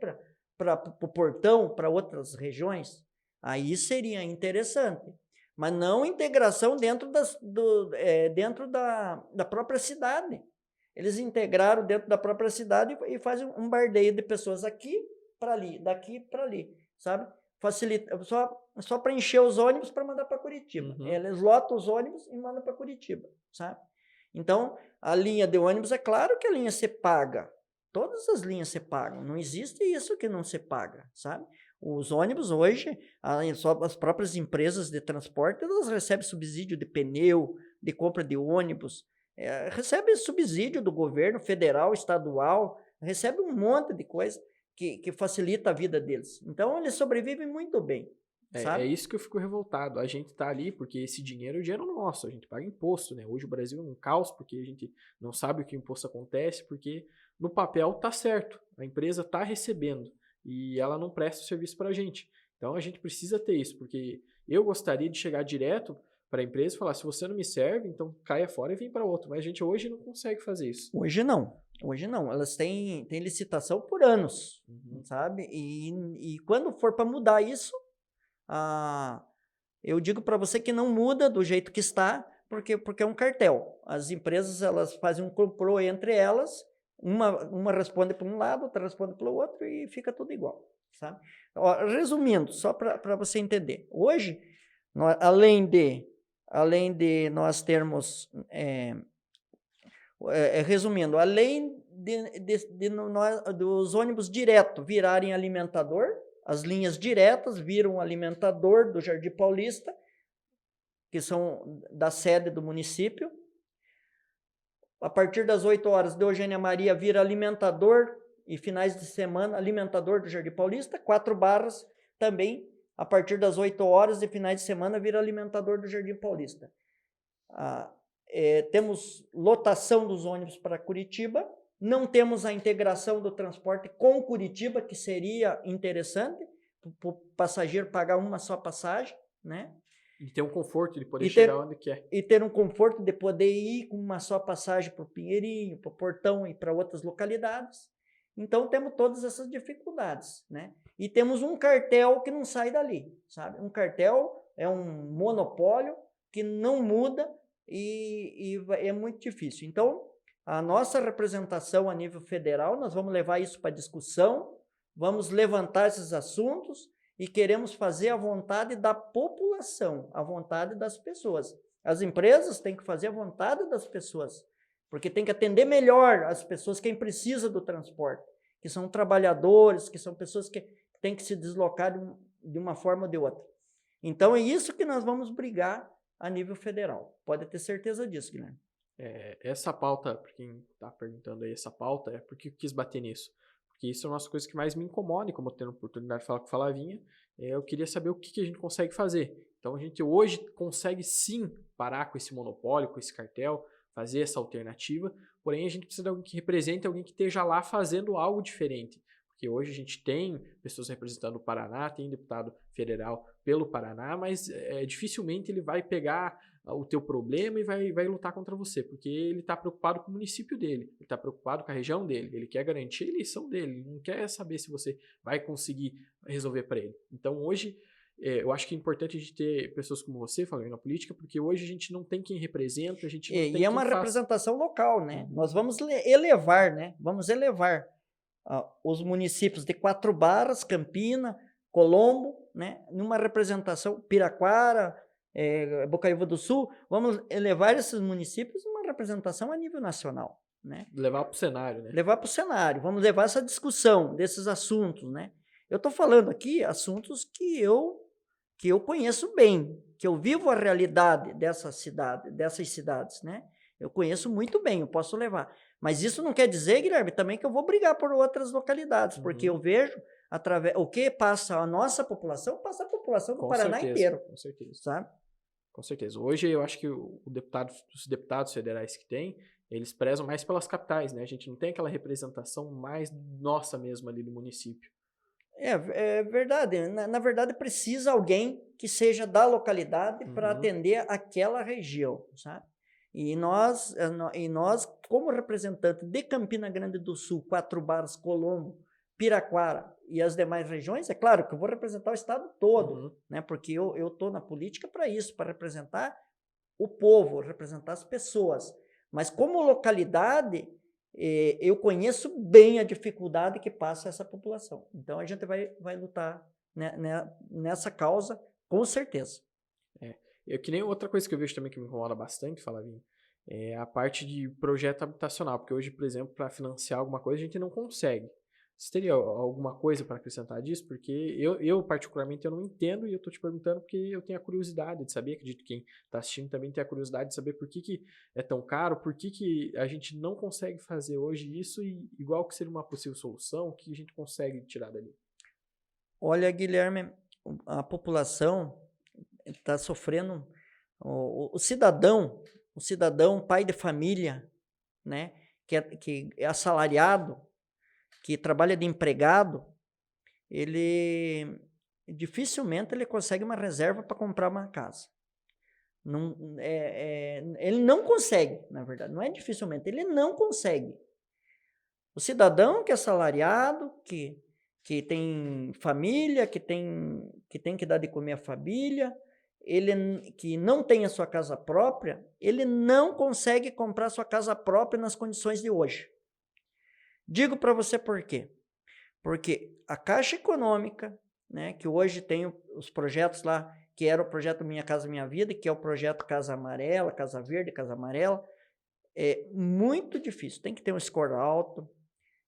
para o Portão, para outras regiões. Aí seria interessante. Mas não integração dentro da própria cidade. Eles integraram dentro da própria cidade e fazem um bardeio de pessoas aqui para ali, daqui para ali, sabe? Facilita, só para encher os ônibus para mandar para Curitiba. Uhum. Eles lotam os ônibus e mandam para Curitiba, sabe? Então, a linha de ônibus, é claro que a linha se paga. Todas as linhas se pagam. Não existe isso que não se paga, sabe? Os ônibus hoje, as próprias empresas de transporte, elas recebem subsídio de pneu, de compra de ônibus, recebem subsídio do governo federal, estadual, recebe um monte de coisa que facilita a vida deles. Então, eles sobrevivem muito bem. É isso que eu fico revoltado. A gente tá ali porque esse dinheiro é o dinheiro nosso, a gente paga imposto, né? Hoje o Brasil é um caos porque a gente não sabe o que o imposto acontece, porque no papel tá certo, a empresa tá recebendo e ela não presta o serviço pra gente. Então a gente precisa ter isso, porque eu gostaria de chegar direto para a empresa e falar, se você não me serve, então caia fora e vem para outro. Mas a gente hoje não consegue fazer isso. Hoje não. Elas têm licitação por anos, sabe? E quando for para mudar isso, Eu digo para você que não muda do jeito que está, porque é um cartel. As empresas, elas fazem um complô entre elas, uma responde para um lado, outra responde para o outro e fica tudo igual, sabe? Ó, resumindo, só para você entender. Hoje, além de nós termos, resumindo, além dos ônibus direto virarem alimentador, as linhas diretas viram alimentador do Jardim Paulista, que são da sede do município. A partir das 8 horas, de Eugênia Maria vira alimentador, e finais de semana, alimentador do Jardim Paulista. 4 Barras também, a partir das 8 horas, e finais de semana, vira alimentador do Jardim Paulista. Temos lotação dos ônibus para Curitiba. Não temos a integração do transporte com Curitiba, que seria interessante, para o passageiro pagar uma só passagem, né? E ter um conforto de poder chegar onde quer. E ter um conforto de poder ir com uma só passagem para o Pinheirinho, para o Portão e para outras localidades. Então, temos todas essas dificuldades, né? E temos um cartel que não sai dali, sabe? Um cartel é um monopólio que não muda e é muito difícil. Então, a nossa representação a nível federal, nós vamos levar isso para discussão, vamos levantar esses assuntos e queremos fazer a vontade da população, a vontade das pessoas. As empresas têm que fazer a vontade das pessoas, porque tem que atender melhor as pessoas, quem precisa do transporte, que são trabalhadores, que são pessoas que têm que se deslocar de uma forma ou de outra. Então, é isso que nós vamos brigar a nível federal. Pode ter certeza disso, Guilherme. Essa pauta, para quem está perguntando aí, essa pauta, é porque eu quis bater nisso. Porque isso é uma das coisas que mais me incomoda, e como eu tenho a oportunidade de falar com o Flavinha, eu queria saber o que a gente consegue fazer. Então, a gente hoje consegue sim parar com esse monopólio, com esse cartel, fazer essa alternativa, porém a gente precisa de alguém que represente, alguém que esteja lá fazendo algo diferente. Porque hoje a gente tem pessoas representando o Paraná, tem deputado federal pelo Paraná, mas dificilmente ele vai pegar o teu problema e vai lutar contra você, porque ele está preocupado com o município dele, ele está preocupado com a região dele, ele quer garantir a eleição dele, ele não quer saber se você vai conseguir resolver para ele. Então hoje, eu acho que é importante a gente ter pessoas como você falando na política, porque hoje a gente não tem quem representa, a gente não tem quem é uma representação local, né? Nós vamos elevar, né? Vamos elevar os municípios de 4 Barras, Campina, Colombo, né? Numa representação, Piraquara, Bocaiúva do Sul, vamos elevar esses municípios a uma representação a nível nacional, né? Levar para o cenário, né? Levar para o cenário, vamos levar essa discussão desses assuntos, né? Eu estou falando aqui assuntos que eu conheço bem, que eu vivo a realidade dessas cidades, né? Eu conheço muito bem, eu posso levar. Mas isso não quer dizer, Guilherme, também que eu vou brigar por outras localidades, porque eu vejo o que passa a nossa população, passa a população do Paraná inteiro. Com certeza. Sabe? Com certeza. Hoje eu acho que os deputados federais que tem, eles prezam mais pelas capitais, né? A gente não tem aquela representação mais nossa mesmo ali do município. É verdade. Na verdade, precisa alguém que seja da localidade para atender aquela região, sabe? E nós, como representante de Campina Grande do Sul, 4 Barras, Colombo, Piraquara e as demais regiões, é claro que eu vou representar o estado todo, né? Porque eu estou na política para isso, para representar o povo, representar as pessoas. Mas como localidade, eu conheço bem a dificuldade que passa essa população. Então a gente vai lutar nessa causa, com certeza. Que nem outra coisa que eu vejo também que me incomoda bastante, Flavinho, é a parte de projeto habitacional, porque hoje, por exemplo, para financiar alguma coisa, a gente não consegue. Você teria alguma coisa para acrescentar disso? Porque eu particularmente, eu não entendo e eu estou te perguntando porque eu tenho a curiosidade de saber, acredito que quem está assistindo também tem a curiosidade de saber por que é tão caro, por que a gente não consegue fazer hoje isso e igual que seria uma possível solução, o que a gente consegue tirar dali? Olha, Guilherme, a população está sofrendo, o cidadão, pai de família, né, que é assalariado, que trabalha de empregado, ele dificilmente ele consegue uma reserva para comprar uma casa. Não, ele não consegue, na verdade, não é dificilmente, ele não consegue. O cidadão que é assalariado, que tem família, que tem que dar de comer à família, que não tem a sua casa própria, ele não consegue comprar sua casa própria nas condições de hoje. Digo para você por quê? Porque a Caixa Econômica, né, que hoje tem os projetos lá, que era o projeto Minha Casa Minha Vida, que é o projeto Casa Amarela, Casa Verde, Casa Amarela, é muito difícil, tem que ter um score alto.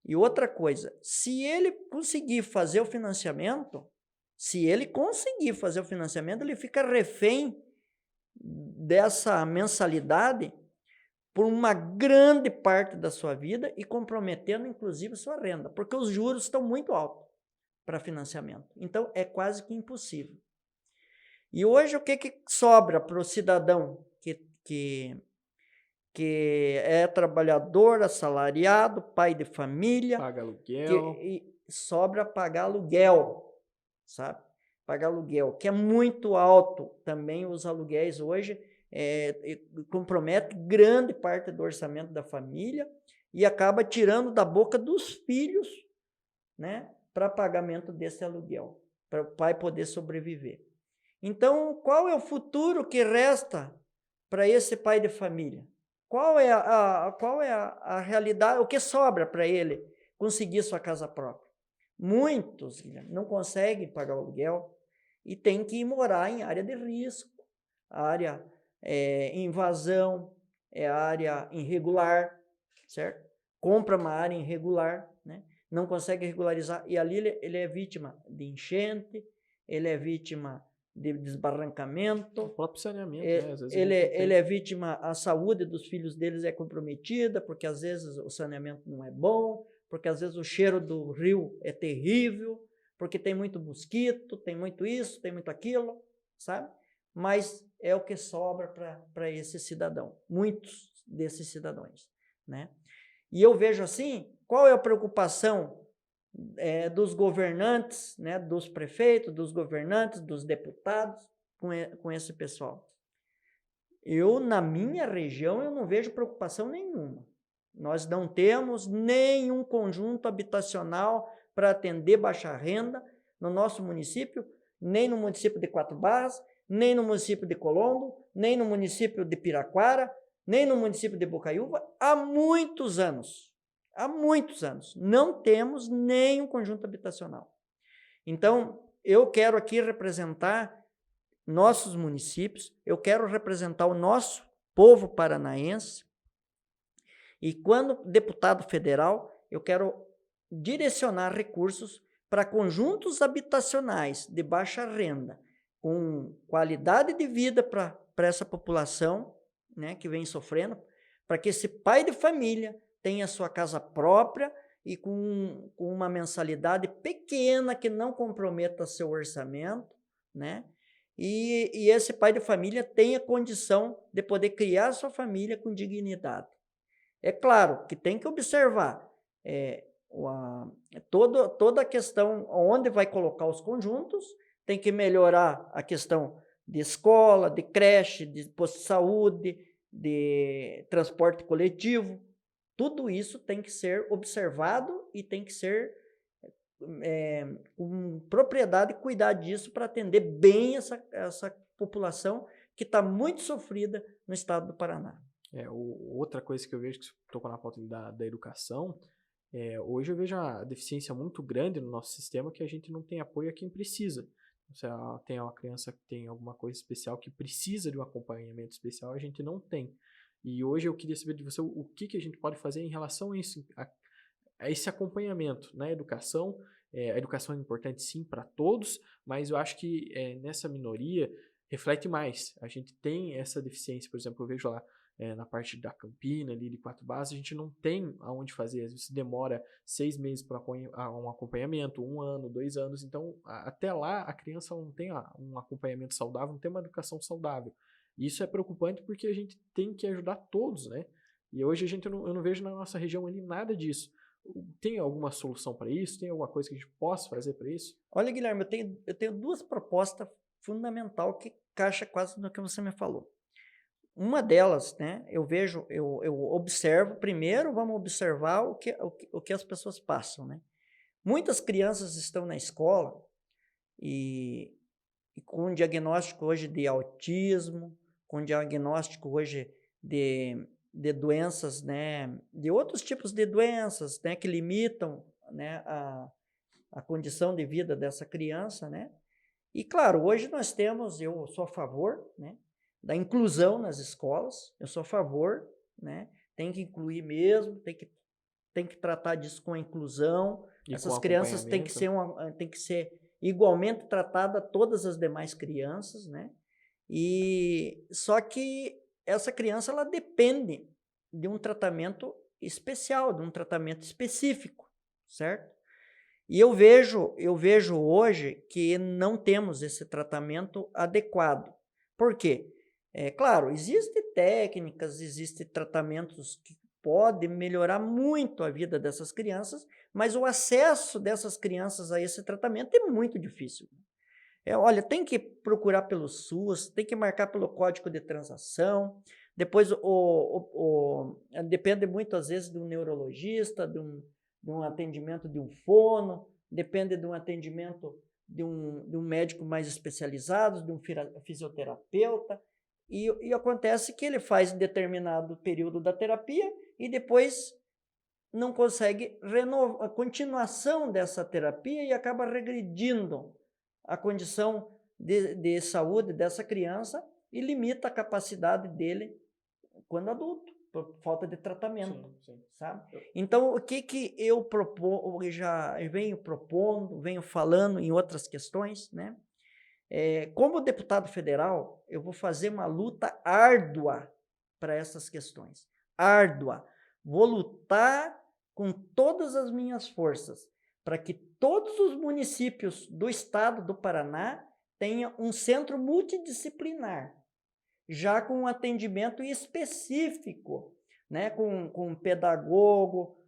E outra coisa, se ele conseguir fazer o financiamento, ele fica refém dessa mensalidade por uma grande parte da sua vida e comprometendo, inclusive, sua renda, porque os juros estão muito altos para financiamento. Então, é quase que impossível. E hoje, o que sobra para o cidadão que é trabalhador, assalariado, pai de família? Paga aluguel. Sobra pagar aluguel, sabe? Pagar aluguel, que é muito alto também. Os aluguéis hoje compromete grande parte do orçamento da família e acaba tirando da boca dos filhos, né, para pagamento desse aluguel, para o pai poder sobreviver. Então, qual é o futuro que resta para esse pai de família? Qual é a realidade, o que sobra para ele conseguir sua casa própria? Muitos, Guilherme, não conseguem pagar o aluguel e tem que ir morar em área de risco, área invasão, área irregular, certo? Compra uma área irregular, né? Não consegue regularizar, e ali ele é vítima de enchente, ele é vítima de desbarrancamento, O próprio saneamento, né? Às vezes ele é vítima, a saúde dos filhos deles é comprometida, porque às vezes o saneamento não é bom, porque às vezes o cheiro do rio é terrível, porque tem muito mosquito, tem muito isso, tem muito aquilo, sabe? Mas é o que sobra para esse cidadão, muitos desses cidadãos, né? E eu vejo assim, qual é a preocupação dos governantes, né, dos prefeitos, dos governantes, dos deputados, com esse pessoal? Na minha região, eu não vejo preocupação nenhuma. Nós não temos nenhum conjunto habitacional para atender baixa renda no nosso município, nem no município de Quatro Barras, nem no município de Colombo, nem no município de Piraquara, nem no município de Bocaiúva, há muitos anos. Há muitos anos. Não temos nenhum conjunto habitacional. Então, eu quero aqui representar nossos municípios, eu quero representar o nosso povo paranaense, e quando deputado federal, eu quero direcionar recursos para conjuntos habitacionais de baixa renda, com qualidade de vida para essa população, né, que vem sofrendo, para que esse pai de família tenha sua casa própria e com uma mensalidade pequena que não comprometa seu orçamento, né? E esse pai de família tenha condição de poder criar sua família com dignidade. É claro que tem que observar toda a questão onde vai colocar os conjuntos, tem que melhorar a questão de escola, de creche, de posto de saúde, de transporte coletivo. Tudo isso tem que ser observado e tem que ser com propriedade cuidar disso para atender bem essa população que está muito sofrida no estado do Paraná. Outra coisa que eu vejo que você tocou na pauta da educação, hoje eu vejo a deficiência muito grande no nosso sistema, que a gente não tem apoio a quem precisa. Se tem uma criança que tem alguma coisa especial que precisa de um acompanhamento especial, a gente não tem. E hoje eu queria saber de você o que a gente pode fazer em relação a isso, a esse acompanhamento na educação. A educação é importante sim para todos, mas eu acho que nessa minoria reflete mais. A gente tem essa deficiência, por exemplo, eu vejo lá na parte da Campina, ali de Quatro Barras, a gente não tem aonde fazer. Às vezes demora 6 meses para um acompanhamento, 1 ano, 2 anos. Então, até lá, a criança não tem um acompanhamento saudável, não tem uma educação saudável. E isso é preocupante porque a gente tem que ajudar todos, né? E hoje eu não vejo na nossa região ali nada disso. Tem alguma solução para isso? Tem alguma coisa que a gente possa fazer para isso? Olha, Guilherme, eu tenho 2 propostas fundamentais que encaixa quase no que você me falou. Uma delas, né, eu observo, primeiro vamos observar o que as pessoas passam, né? Muitas crianças estão na escola e com diagnóstico hoje de autismo, com diagnóstico hoje de doenças, né, de outros tipos de doenças, né, que limitam, né, a condição de vida dessa criança, né? E claro, hoje nós temos, eu sou a favor, né, da inclusão nas escolas, eu sou a favor, né, tem que incluir mesmo, tem que tratar disso com a inclusão, E essas com crianças têm que ser igualmente tratadas a todas as demais crianças, né? E só que essa criança ela depende de um tratamento especial, de um tratamento específico, certo? E eu vejo hoje que não temos esse tratamento adequado. Por quê? Claro, existem técnicas, existem tratamentos que podem melhorar muito a vida dessas crianças, mas o acesso dessas crianças a esse tratamento é muito difícil. Olha, tem que procurar pelo SUS, tem que marcar pelo código de transação, depois depende muito, às vezes, de um neurologista, de um atendimento de um fono, depende de um atendimento de um médico mais especializado, de um fisioterapeuta, e acontece que ele faz determinado período da terapia e depois não consegue a continuação dessa terapia e acaba regredindo a condição de saúde dessa criança e limita a capacidade dele quando adulto, por falta de tratamento, sim. Sabe? Então, o que eu já venho propondo, venho falando em outras questões, né? Como deputado federal, eu vou fazer uma luta árdua para essas questões. Árdua. Vou lutar com todas as minhas forças para que todos os municípios do estado do Paraná tenham um centro multidisciplinar, já com um atendimento específico, né? com pedagogo,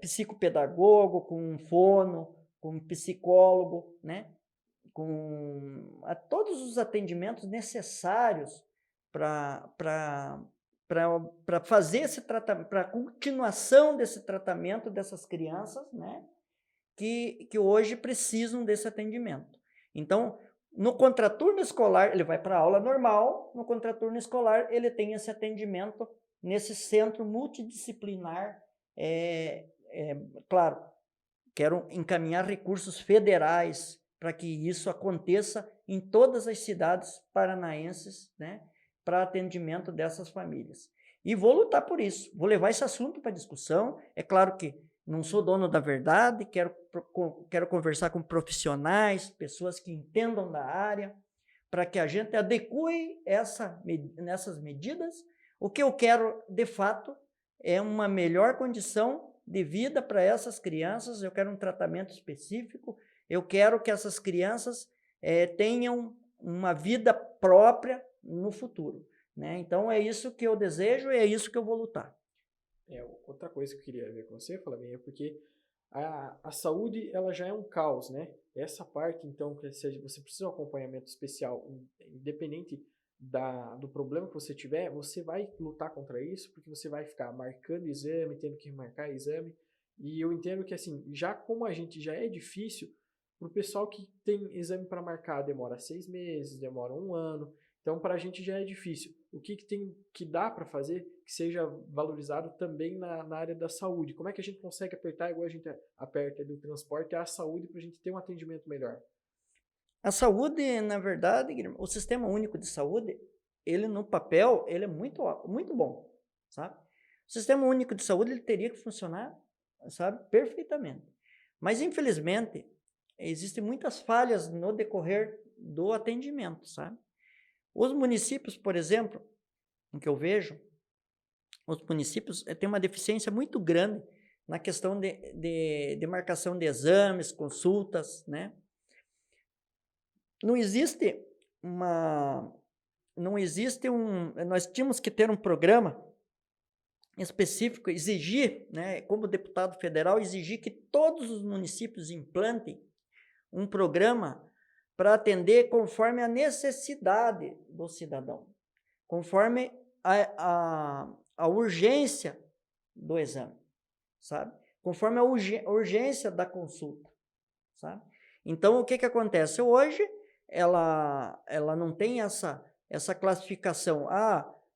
psicopedagogo, com um fono, com um psicólogo, né? Com todos os atendimentos necessários para fazer esse tratamento, para a continuação desse tratamento dessas crianças, né? Que hoje precisam desse atendimento. Então, no contraturno escolar, ele vai para a aula normal, no contraturno escolar, ele tem esse atendimento nesse centro multidisciplinar. Claro, quero encaminhar recursos federais para que isso aconteça em todas as cidades paranaenses, né, para atendimento dessas famílias. E vou lutar por isso, vou levar esse assunto para discussão. É claro que não sou dono da verdade, quero conversar com profissionais, pessoas que entendam da área, para que a gente adeque nessas medidas. O que eu quero, de fato, é uma melhor condição de vida para essas crianças, eu quero um tratamento específico, eu quero que essas crianças tenham uma vida própria no futuro, né? Então, é isso que eu desejo e é isso que eu vou lutar. Outra coisa que eu queria ver com você, Flavinha, é porque a saúde ela já é um caos, né? Essa parte, então, que você precisa de um acompanhamento especial, independente do problema que você tiver, você vai lutar contra isso, porque você vai ficar marcando exame, tendo que marcar exame, e eu entendo que, assim, já como a gente já é difícil, para o pessoal que tem exame para marcar demora 6 meses, demora 1 ano, então para a gente já é difícil. O que tem que dá para fazer que seja valorizado também na área da saúde? Como é que a gente consegue apertar igual a gente aperta do transporte a saúde para a gente ter um atendimento melhor? A saúde, na verdade, Guilherme, o Sistema Único de Saúde, ele no papel, ele é muito, muito bom, sabe? O Sistema Único de Saúde, ele teria que funcionar, sabe, perfeitamente. Mas, infelizmente, existem muitas falhas no decorrer do atendimento, sabe? Os municípios, por exemplo, em que eu vejo, os municípios têm uma deficiência muito grande na questão de marcação de exames, consultas, né? Nós tínhamos que ter um programa específico, exigir, né, como deputado federal, exigir que todos os municípios implantem um programa para atender conforme a necessidade do cidadão, conforme a urgência do exame, sabe? Conforme a urgência da consulta, sabe? Então, o que acontece? Hoje, ela não tem essa classificação.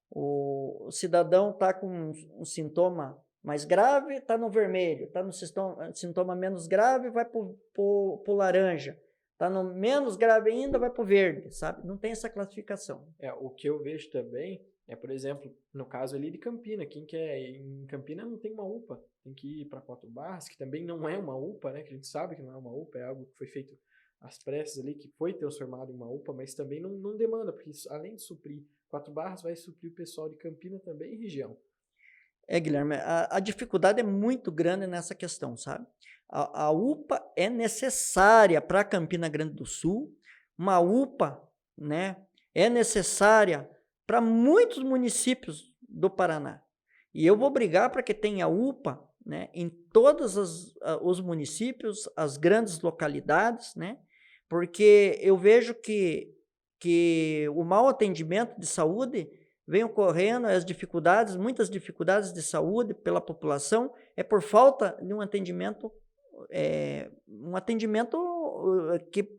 O cidadão está com um sintoma mais grave, está no vermelho, está no sintoma menos grave, vai para o laranja, está no menos grave ainda, vai para o verde, sabe? Não tem essa classificação. O que eu vejo também por exemplo, no caso ali de Campina, quem quer ir em Campina não tem uma UPA, tem que ir para Quatro Barras, que também não é uma UPA, né? Que a gente sabe que não é uma UPA, é algo que foi feito às pressas ali, que foi transformado em uma UPA, mas também não demanda, porque isso, além de suprir Quatro Barras, vai suprir o pessoal de Campina também e região. Guilherme, a dificuldade é muito grande nessa questão, sabe? A UPA é necessária para Campina Grande do Sul, uma UPA, né, é necessária para muitos municípios do Paraná. E eu vou brigar para que tenha UPA, né, em todos os municípios, as grandes localidades, né, porque eu vejo que o mau atendimento de saúde vem ocorrendo, as dificuldades, muitas dificuldades de saúde pela população, é por falta de um atendimento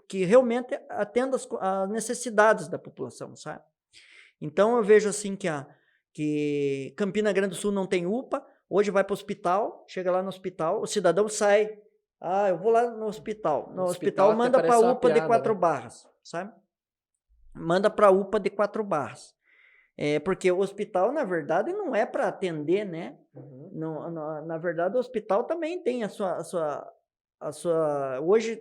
que realmente atenda às necessidades da população, sabe? Então, eu vejo assim que Campina Grande do Sul não tem UPA, hoje vai para o hospital, chega lá no hospital, o cidadão sai, eu vou lá no hospital. No hospital manda para a UPA de Quatro Barras, sabe? Manda para a UPA de Quatro Barras. Porque o hospital, na verdade, não é para atender, né? Uhum. Na verdade, o hospital também tem a sua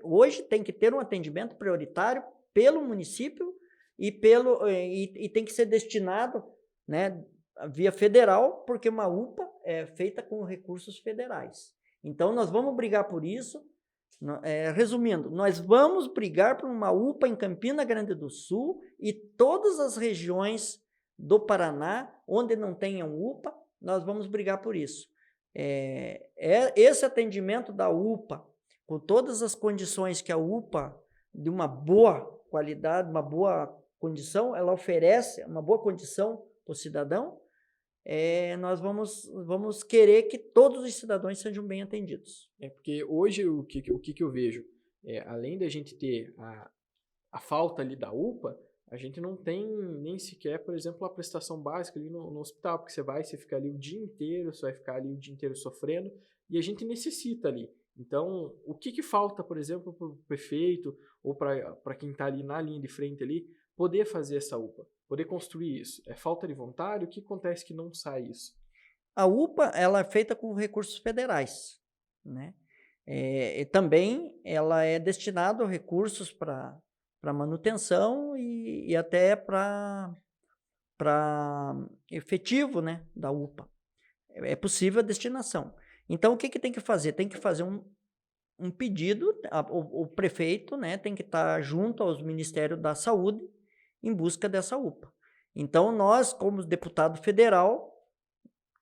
hoje tem que ter um atendimento prioritário pelo município e tem que ser destinado, né, via federal, porque uma UPA é feita com recursos federais. Então, nós vamos brigar por isso. Resumindo, nós vamos brigar por uma UPA em Campina Grande do Sul e todas as regiões do Paraná, onde não tenham UPA, nós vamos brigar por isso. Esse atendimento da UPA, com todas as condições que a UPA, de uma boa qualidade, uma boa condição, ela oferece uma boa condição para o cidadão, nós vamos querer que todos os cidadãos sejam bem atendidos. Porque hoje o que eu vejo, além da gente ter a falta ali da UPA, a gente não tem nem sequer, por exemplo, a prestação básica ali no hospital, porque você fica ali o dia inteiro, você vai ficar ali o dia inteiro sofrendo, e a gente necessita ali. Então, o que falta, por exemplo, para o prefeito ou para quem está ali na linha de frente ali, poder fazer essa UPA, poder construir isso? É falta de vontade? O que acontece que não sai isso? A UPA, ela é feita com recursos federais, né? E também ela é destinada a recursos para manutenção e até para efetivo, né, da UPA. É possível a destinação. Então, o que tem que fazer? Tem que fazer um pedido, o prefeito, né, tem que estar junto aos Ministérios da Saúde em busca dessa UPA. Então, nós, como deputado federal,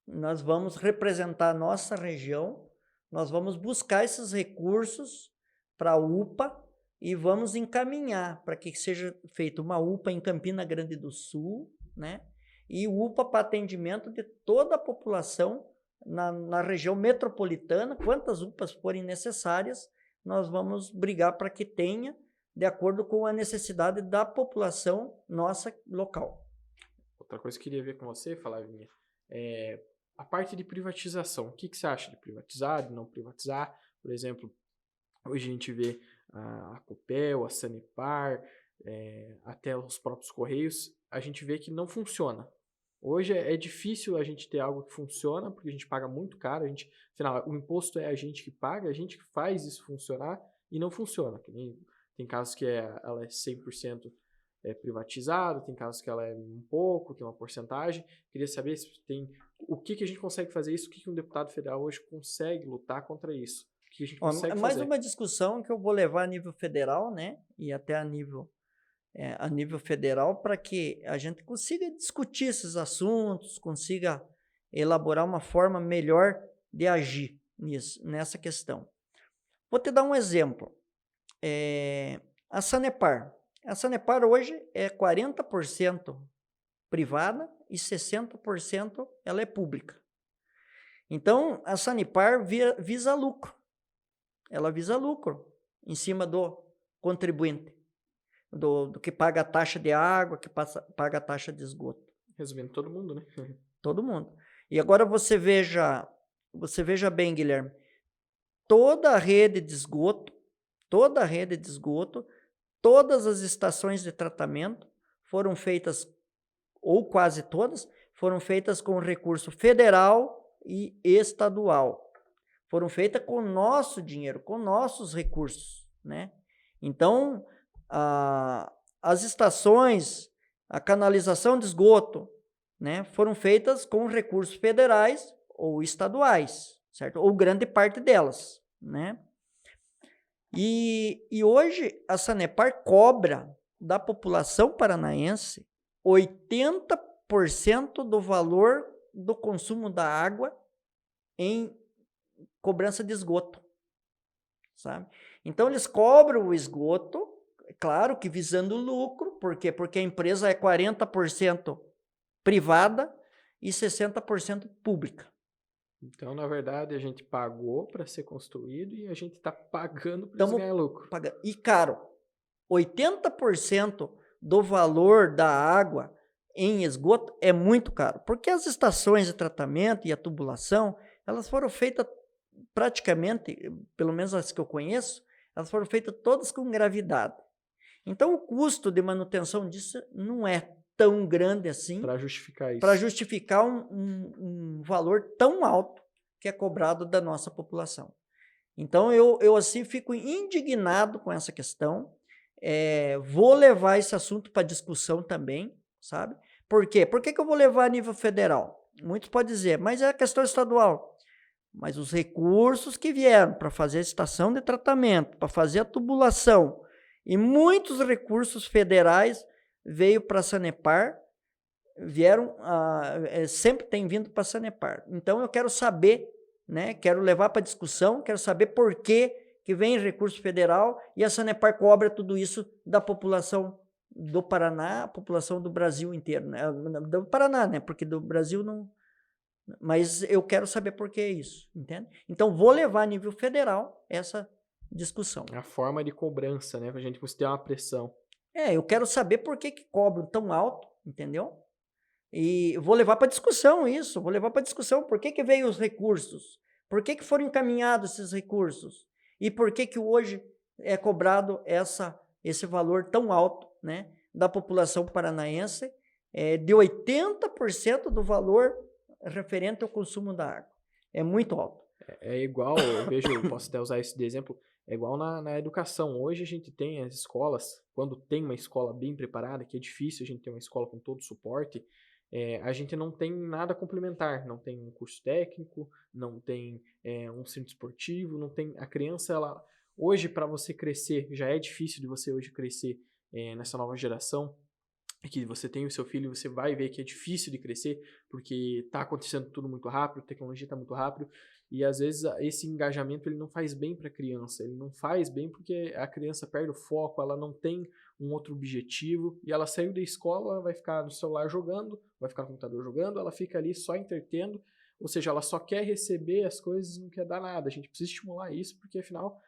nós vamos representar a nossa região, nós vamos buscar esses recursos para a UPA e vamos encaminhar para que seja feita uma UPA em Campina Grande do Sul, né? E UPA para atendimento de toda a população na região metropolitana. Quantas UPAs forem necessárias, nós vamos brigar para que tenha, de acordo com a necessidade da população nossa local. Outra coisa que eu queria ver com você, Flavinha, a parte de privatização. O que você acha de privatizar, de não privatizar? Por exemplo, hoje a gente vê a Copel, a Sanepar, até os próprios Correios, a gente vê que não funciona. Hoje é difícil a gente ter algo que funciona, porque a gente paga muito caro, afinal, o imposto é a gente que paga, a gente que faz isso funcionar e não funciona. Tem casos que ela é 100% privatizada, tem casos que ela é um pouco, tem uma porcentagem. Queria saber se tem o que a gente consegue fazer isso, o que um deputado federal hoje consegue lutar contra isso. Que a gente consegue mais fazer. Uma discussão que eu vou levar a nível federal, né, e até a nível federal, para que a gente consiga discutir esses assuntos, consiga elaborar uma forma melhor de agir nessa questão. Vou te dar um exemplo. A Sanepar hoje é 40% privada e 60% ela é pública. Então, a Sanepar visa lucro. Ela visa lucro em cima do contribuinte. do que paga a taxa de água, que paga a taxa de esgoto. Resumindo, todo mundo, né? Todo mundo. E agora você veja bem, Guilherme, toda a rede de esgoto, todas as estações de tratamento foram feitas, ou quase todas, foram feitas com recurso federal e estadual. Foram feitas com o nosso dinheiro, com nossos recursos, né? Então, as estações, a canalização de esgoto, né, foram feitas com recursos federais ou estaduais, certo? Ou grande parte delas, né? E hoje a Sanepar cobra da população paranaense 80% do valor do consumo da água em cobrança de esgoto, sabe? Então eles cobram o esgoto, claro que visando lucro, por quê? Porque a empresa é 40% privada e 60% pública. Então, na verdade, a gente pagou para ser construído e a gente está pagando para ganhar lucro. E caro, 80% do valor da água em esgoto é muito caro, porque as estações de tratamento e a tubulação, elas foram feitas praticamente, pelo menos as que eu conheço, elas foram feitas todas com gravidade. Então, o custo de manutenção disso não é tão grande assim para justificar isso. Para justificar um valor tão alto que é cobrado da nossa população. Então, eu assim fico indignado com essa questão. Vou levar esse assunto para discussão também, sabe? Por quê? Por que eu vou levar a nível federal? Muitos podem dizer, mas é a questão estadual. Mas os recursos que vieram para fazer a estação de tratamento, para fazer a tubulação, e muitos recursos federais veio para a Sanepar, sempre tem vindo para a Sanepar. Então, eu quero saber, né? Quero levar para discussão, quero saber por que vem recurso federal e a Sanepar cobra tudo isso da população do Paraná, a população do Brasil inteiro, né? Do Paraná, né? Porque do Brasil não... Mas eu quero saber por que isso, entende? Então, vou levar a nível federal essa discussão. A forma de cobrança, né? Para a gente conseguir uma pressão. Eu quero saber por que cobram tão alto, entendeu? E vou levar para discussão isso, vou levar para discussão por que veio os recursos, por que foram encaminhados esses recursos e por que hoje é cobrado esse valor tão alto, né, da população paranaense, de 80% do valor referente ao consumo da água. É muito alto. É igual, eu vejo, posso até usar esse de exemplo, é igual na educação. Hoje a gente tem as escolas, quando tem uma escola bem preparada, que é difícil a gente ter uma escola com todo o suporte, a gente não tem nada complementar, não tem um curso técnico, não tem um centro esportivo, não tem... A criança, ela... Hoje, para você crescer, já é difícil de você hoje crescer nessa nova geração, que você tem o seu filho, você vai ver que é difícil de crescer, porque está acontecendo tudo muito rápido, a tecnologia está muito rápido, e às vezes esse engajamento ele não faz bem para a criança, ele não faz bem porque a criança perde o foco, ela não tem um outro objetivo, e ela saiu da escola, ela vai ficar no celular jogando, vai ficar no computador jogando, ela fica ali só entretendo, ou seja, ela só quer receber as coisas e não quer dar nada. A gente precisa estimular isso, porque afinal,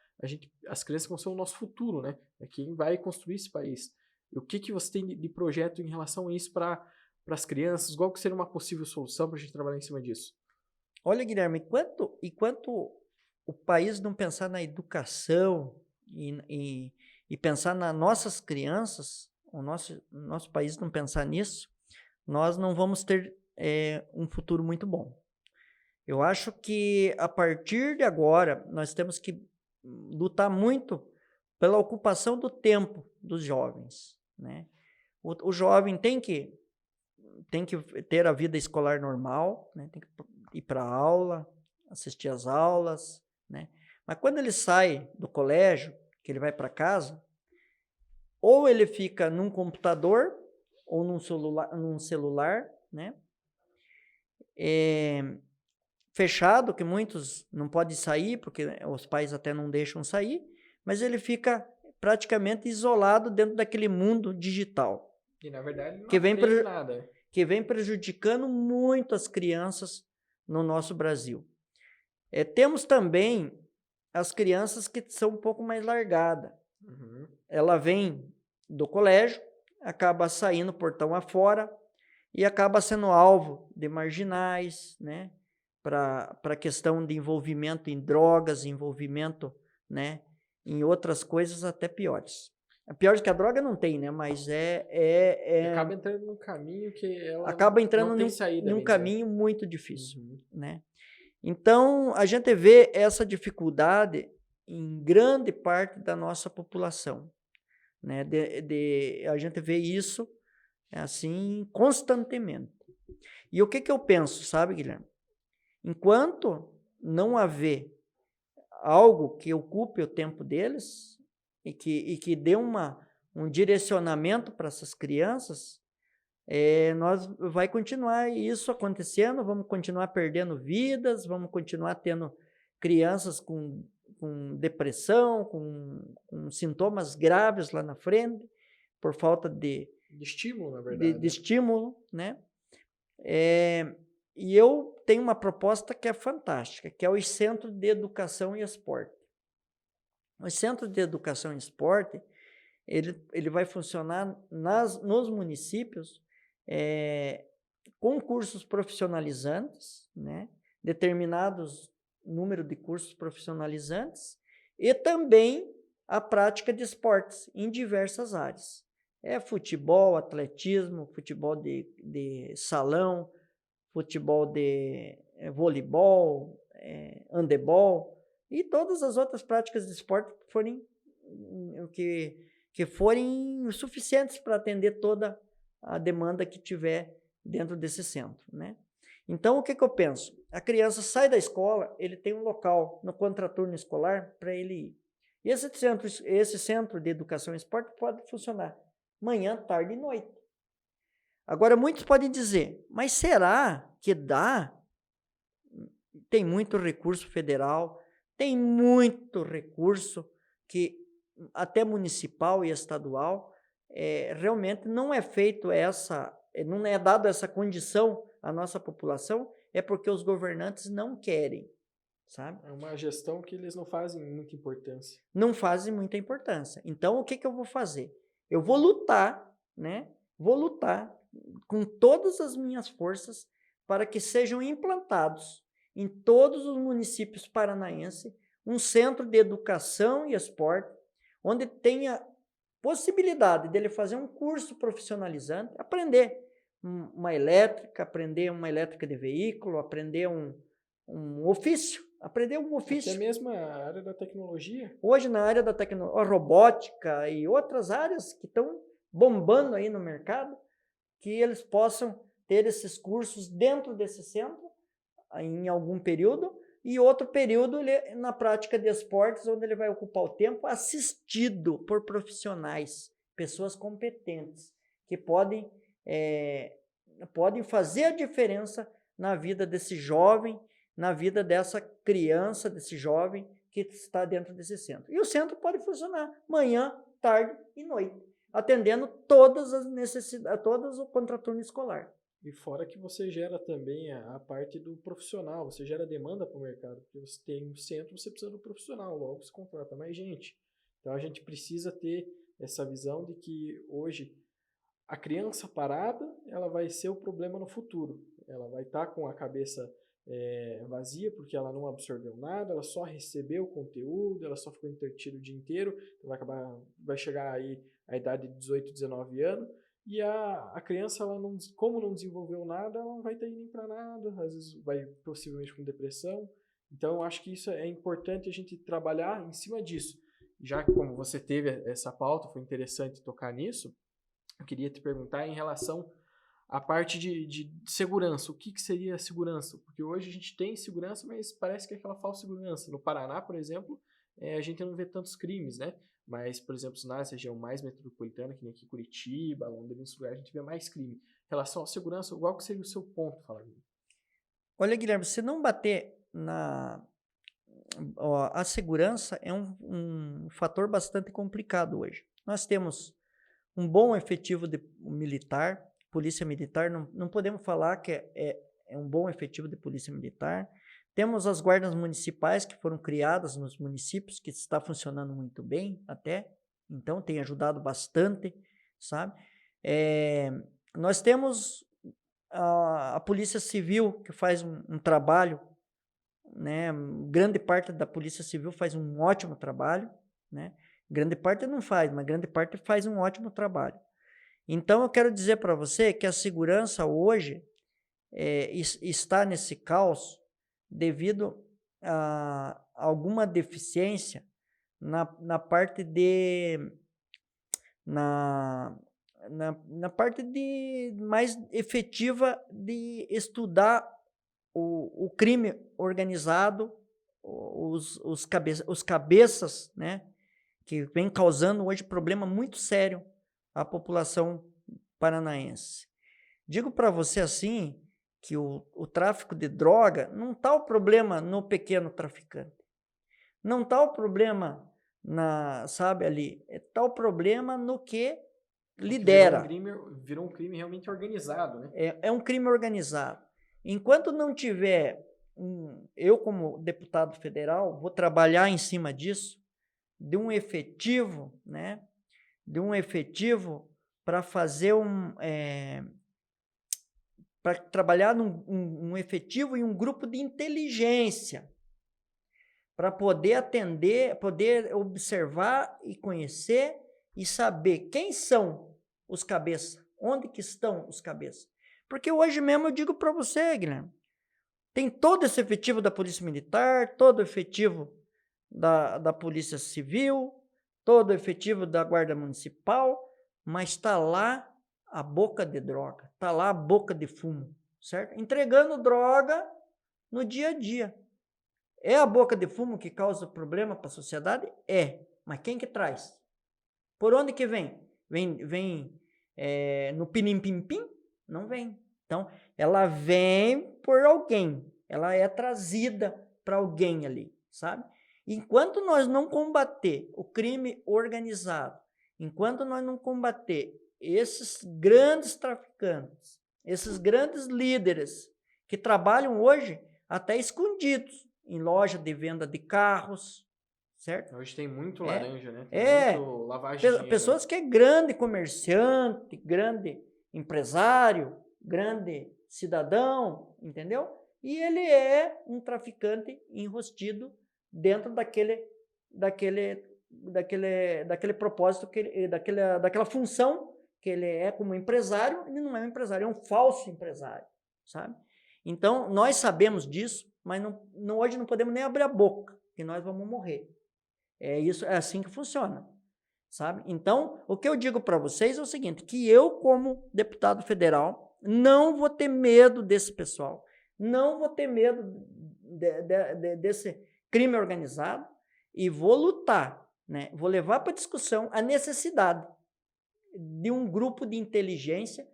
as crianças vão ser o nosso futuro, né? É quem vai construir esse país. O que você tem de projeto em relação a isso para as crianças? Qual que seria uma possível solução para a gente trabalhar em cima disso? Olha, Guilherme, enquanto o país não pensar na educação e pensar nas nossas crianças, o nosso país não pensar nisso, nós não vamos ter um futuro muito bom. Eu acho que a partir de agora nós temos que lutar muito pela ocupação do tempo dos jovens, né? O jovem tem que ter a vida escolar normal, né? Tem que ir para a aula, assistir às aulas, né? Mas quando ele sai do colégio, que ele vai para casa, ou ele fica num computador ou num celular, né? Fechado, que muitos não podem sair, porque os pais até não deixam sair, mas ele fica praticamente isolado dentro daquele mundo digital. E, na verdade, não aprende nada. Que vem prejudicando muito as crianças no nosso Brasil. Temos também as crianças que são um pouco mais largadas. Uhum. Ela vem do colégio, acaba saindo portão afora e acaba sendo alvo de marginais, né? Para a questão de envolvimento em drogas, envolvimento, né, em outras coisas até piores. Pior que a droga não tem, né? Mas acaba entrando num caminho que ela acaba entrando não tem saída, num caminho muito difícil, Uhum. né? Então, a gente vê essa dificuldade em grande parte da nossa população, né? A gente vê isso assim constantemente. E o que eu penso, sabe, Guilherme? Enquanto não haver algo que ocupe o tempo deles e que dê um direcionamento para essas crianças, nós vai continuar isso acontecendo, vamos continuar perdendo vidas, vamos continuar tendo crianças com depressão, com sintomas graves lá na frente, por falta de estímulo, na verdade. De estímulo, né? E eu tenho uma proposta que é fantástica, que é os Centros de Educação e Esporte. Os Centros de Educação e Esporte, ele vai funcionar nos municípios com cursos profissionalizantes, né? Determinados número de cursos profissionalizantes e também a prática de esportes em diversas áreas. Futebol, atletismo, futebol de salão, futebol de voleibol, handebol e todas as outras práticas de esporte que forem suficientes para atender toda a demanda que tiver dentro desse centro, né? Então, o que eu penso? A criança sai da escola, ele tem um local no contraturno escolar para ele ir. E esse centro de educação e esporte pode funcionar manhã, tarde e noite. Agora, muitos podem dizer, mas será que dá? Tem muito recurso federal, tem muito recurso que até municipal e estadual, realmente não é feito não é dado essa condição à nossa população, é porque os governantes não querem, sabe? É uma gestão que eles não fazem muita importância. Não fazem muita importância. Então, o que eu vou fazer? Eu vou lutar, né? Vou lutar com todas as minhas forças para que sejam implantados em todos os municípios paranaenses um centro de educação e esporte, onde tenha possibilidade dele fazer um curso profissionalizante, aprender uma elétrica de veículo, aprender um ofício. Até mesmo a área da tecnologia. Hoje, na área da tecnologia, robótica e outras áreas que estão bombando aí no mercado, que eles possam ter esses cursos dentro desse centro, em algum período, e outro período na prática de esportes, onde ele vai ocupar o tempo assistido por profissionais, pessoas competentes, que podem fazer a diferença na vida desse jovem, na vida dessa criança, desse jovem que está dentro desse centro. E o centro pode funcionar manhã, tarde e noite, atendendo todas as necessidades, todas o contraturno escolar. E fora que você gera também a parte do profissional, você gera demanda para o mercado, porque você tem um centro, você precisa do profissional, logo você contrata mais gente. Então a gente precisa ter essa visão de que hoje a criança parada, ela vai ser o problema no futuro. Ela vai estar com a cabeça vazia, porque ela não absorveu nada, ela só recebeu o conteúdo, ela só ficou entretida o dia inteiro, então vai chegar aí a idade de 18, 19 anos, e a criança, ela não, como não desenvolveu nada, ela não vai ter nem para nada, às vezes vai possivelmente com depressão. Então, eu acho que isso é importante a gente trabalhar em cima disso. Já que como você teve essa pauta, foi interessante tocar nisso, eu queria te perguntar em relação à parte de segurança. O que seria segurança? Porque hoje a gente tem segurança, mas parece que é aquela falsa segurança. No Paraná, por exemplo, a gente não vê tantos crimes, né? Mas, por exemplo, na região mais metropolitana, que nem aqui Curitiba, Londrina, nesse lugar, a gente vê mais crime. Em relação à segurança, qual que seria o seu ponto, Flavinho? Olha, Guilherme, se não bater a segurança é um fator bastante complicado hoje. Nós temos um bom efetivo de militar, polícia militar, não podemos falar que é um bom efetivo de polícia militar. Temos as guardas municipais que foram criadas nos municípios, que está funcionando muito bem até, Então, tem ajudado bastante, sabe? Nós temos a Polícia Civil, que faz um trabalho, né? Grande parte da Polícia Civil faz um ótimo trabalho, né? Grande parte não faz, mas grande parte faz um ótimo trabalho. Então, eu quero dizer para você que a segurança hoje está nesse caos devido a alguma deficiência na parte na parte mais efetiva de estudar o crime organizado, os cabeças, né, que vem causando hoje problema muito sério à população paranaense. Digo para você assim, que o tráfico de droga não está o problema no pequeno traficante. Não está o problema sabe, ali. Está o problema no que lidera. Virou um crime realmente organizado, né? É um crime organizado. Enquanto não tiver, eu como deputado federal, vou trabalhar em cima disso, de um efetivo, né? De um efetivo para fazer para trabalhar um efetivo e um grupo de inteligência para poder atender, poder observar e conhecer e saber quem são os cabeças, onde que estão os cabeças. Porque hoje mesmo eu digo para você, Guilherme, tem todo esse efetivo da Polícia Militar, todo o efetivo da Polícia Civil, todo o efetivo da Guarda Municipal, mas está lá a boca de droga, está lá a boca de fumo, certo? Entregando droga no dia a dia. É a boca de fumo que causa problema para a sociedade? É. Mas quem que traz? Por onde que vem? Vem no pinim-pim-pim? Não vem. Então, ela vem por alguém. Ela é trazida para alguém ali, sabe? Enquanto nós não combater o crime organizado, enquanto nós não combater esses grandes traficantes, esses grandes líderes que trabalham hoje até escondidos em loja de venda de carros, certo? Hoje tem muito laranja, né? Tem muito lavagem de dinheiro. Pessoas que é grande comerciante, grande empresário, grande cidadão, entendeu? E ele é um traficante enrostido dentro daquele propósito, daquela função que ele é como empresário. Ele não é um empresário, é um falso empresário, sabe? Então, nós sabemos disso, mas hoje não podemos nem abrir a boca, que nós vamos morrer. É assim que funciona, sabe? Então, o que eu digo para vocês é o seguinte, que eu, como deputado federal, não vou ter medo desse pessoal, não vou ter medo desse crime organizado e vou lutar, né? Vou levar para discussão a necessidade de um grupo de inteligência,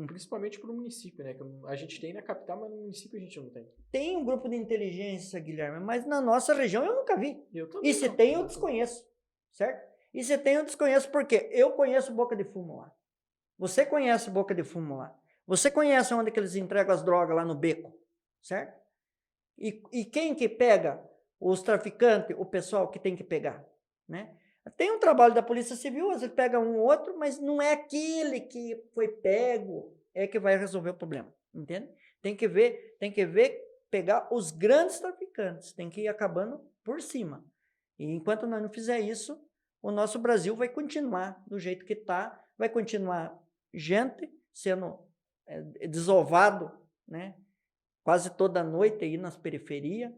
principalmente para o município, né? Que a gente tem na capital, mas no município a gente não tem. Tem um grupo de inteligência, Guilherme, mas na nossa região eu nunca vi. E se tem, eu desconheço, certo? E se tem, eu desconheço porque eu conheço Boca de Fumo lá. Você conhece Boca de Fumo lá. Você conhece onde que eles entregam as drogas lá no beco, certo? E quem que pega os traficantes, o pessoal que tem que pegar, né? Tem um trabalho da Polícia Civil, às vezes pega um ou outro, mas não é aquele que foi pego que vai resolver o problema, entende? Tem que ver, pegar os grandes traficantes, tem que ir acabando por cima. E enquanto nós não fizer isso, o nosso Brasil vai continuar do jeito que está, vai continuar gente sendo desovado, né? Quase toda noite aí nas periferias,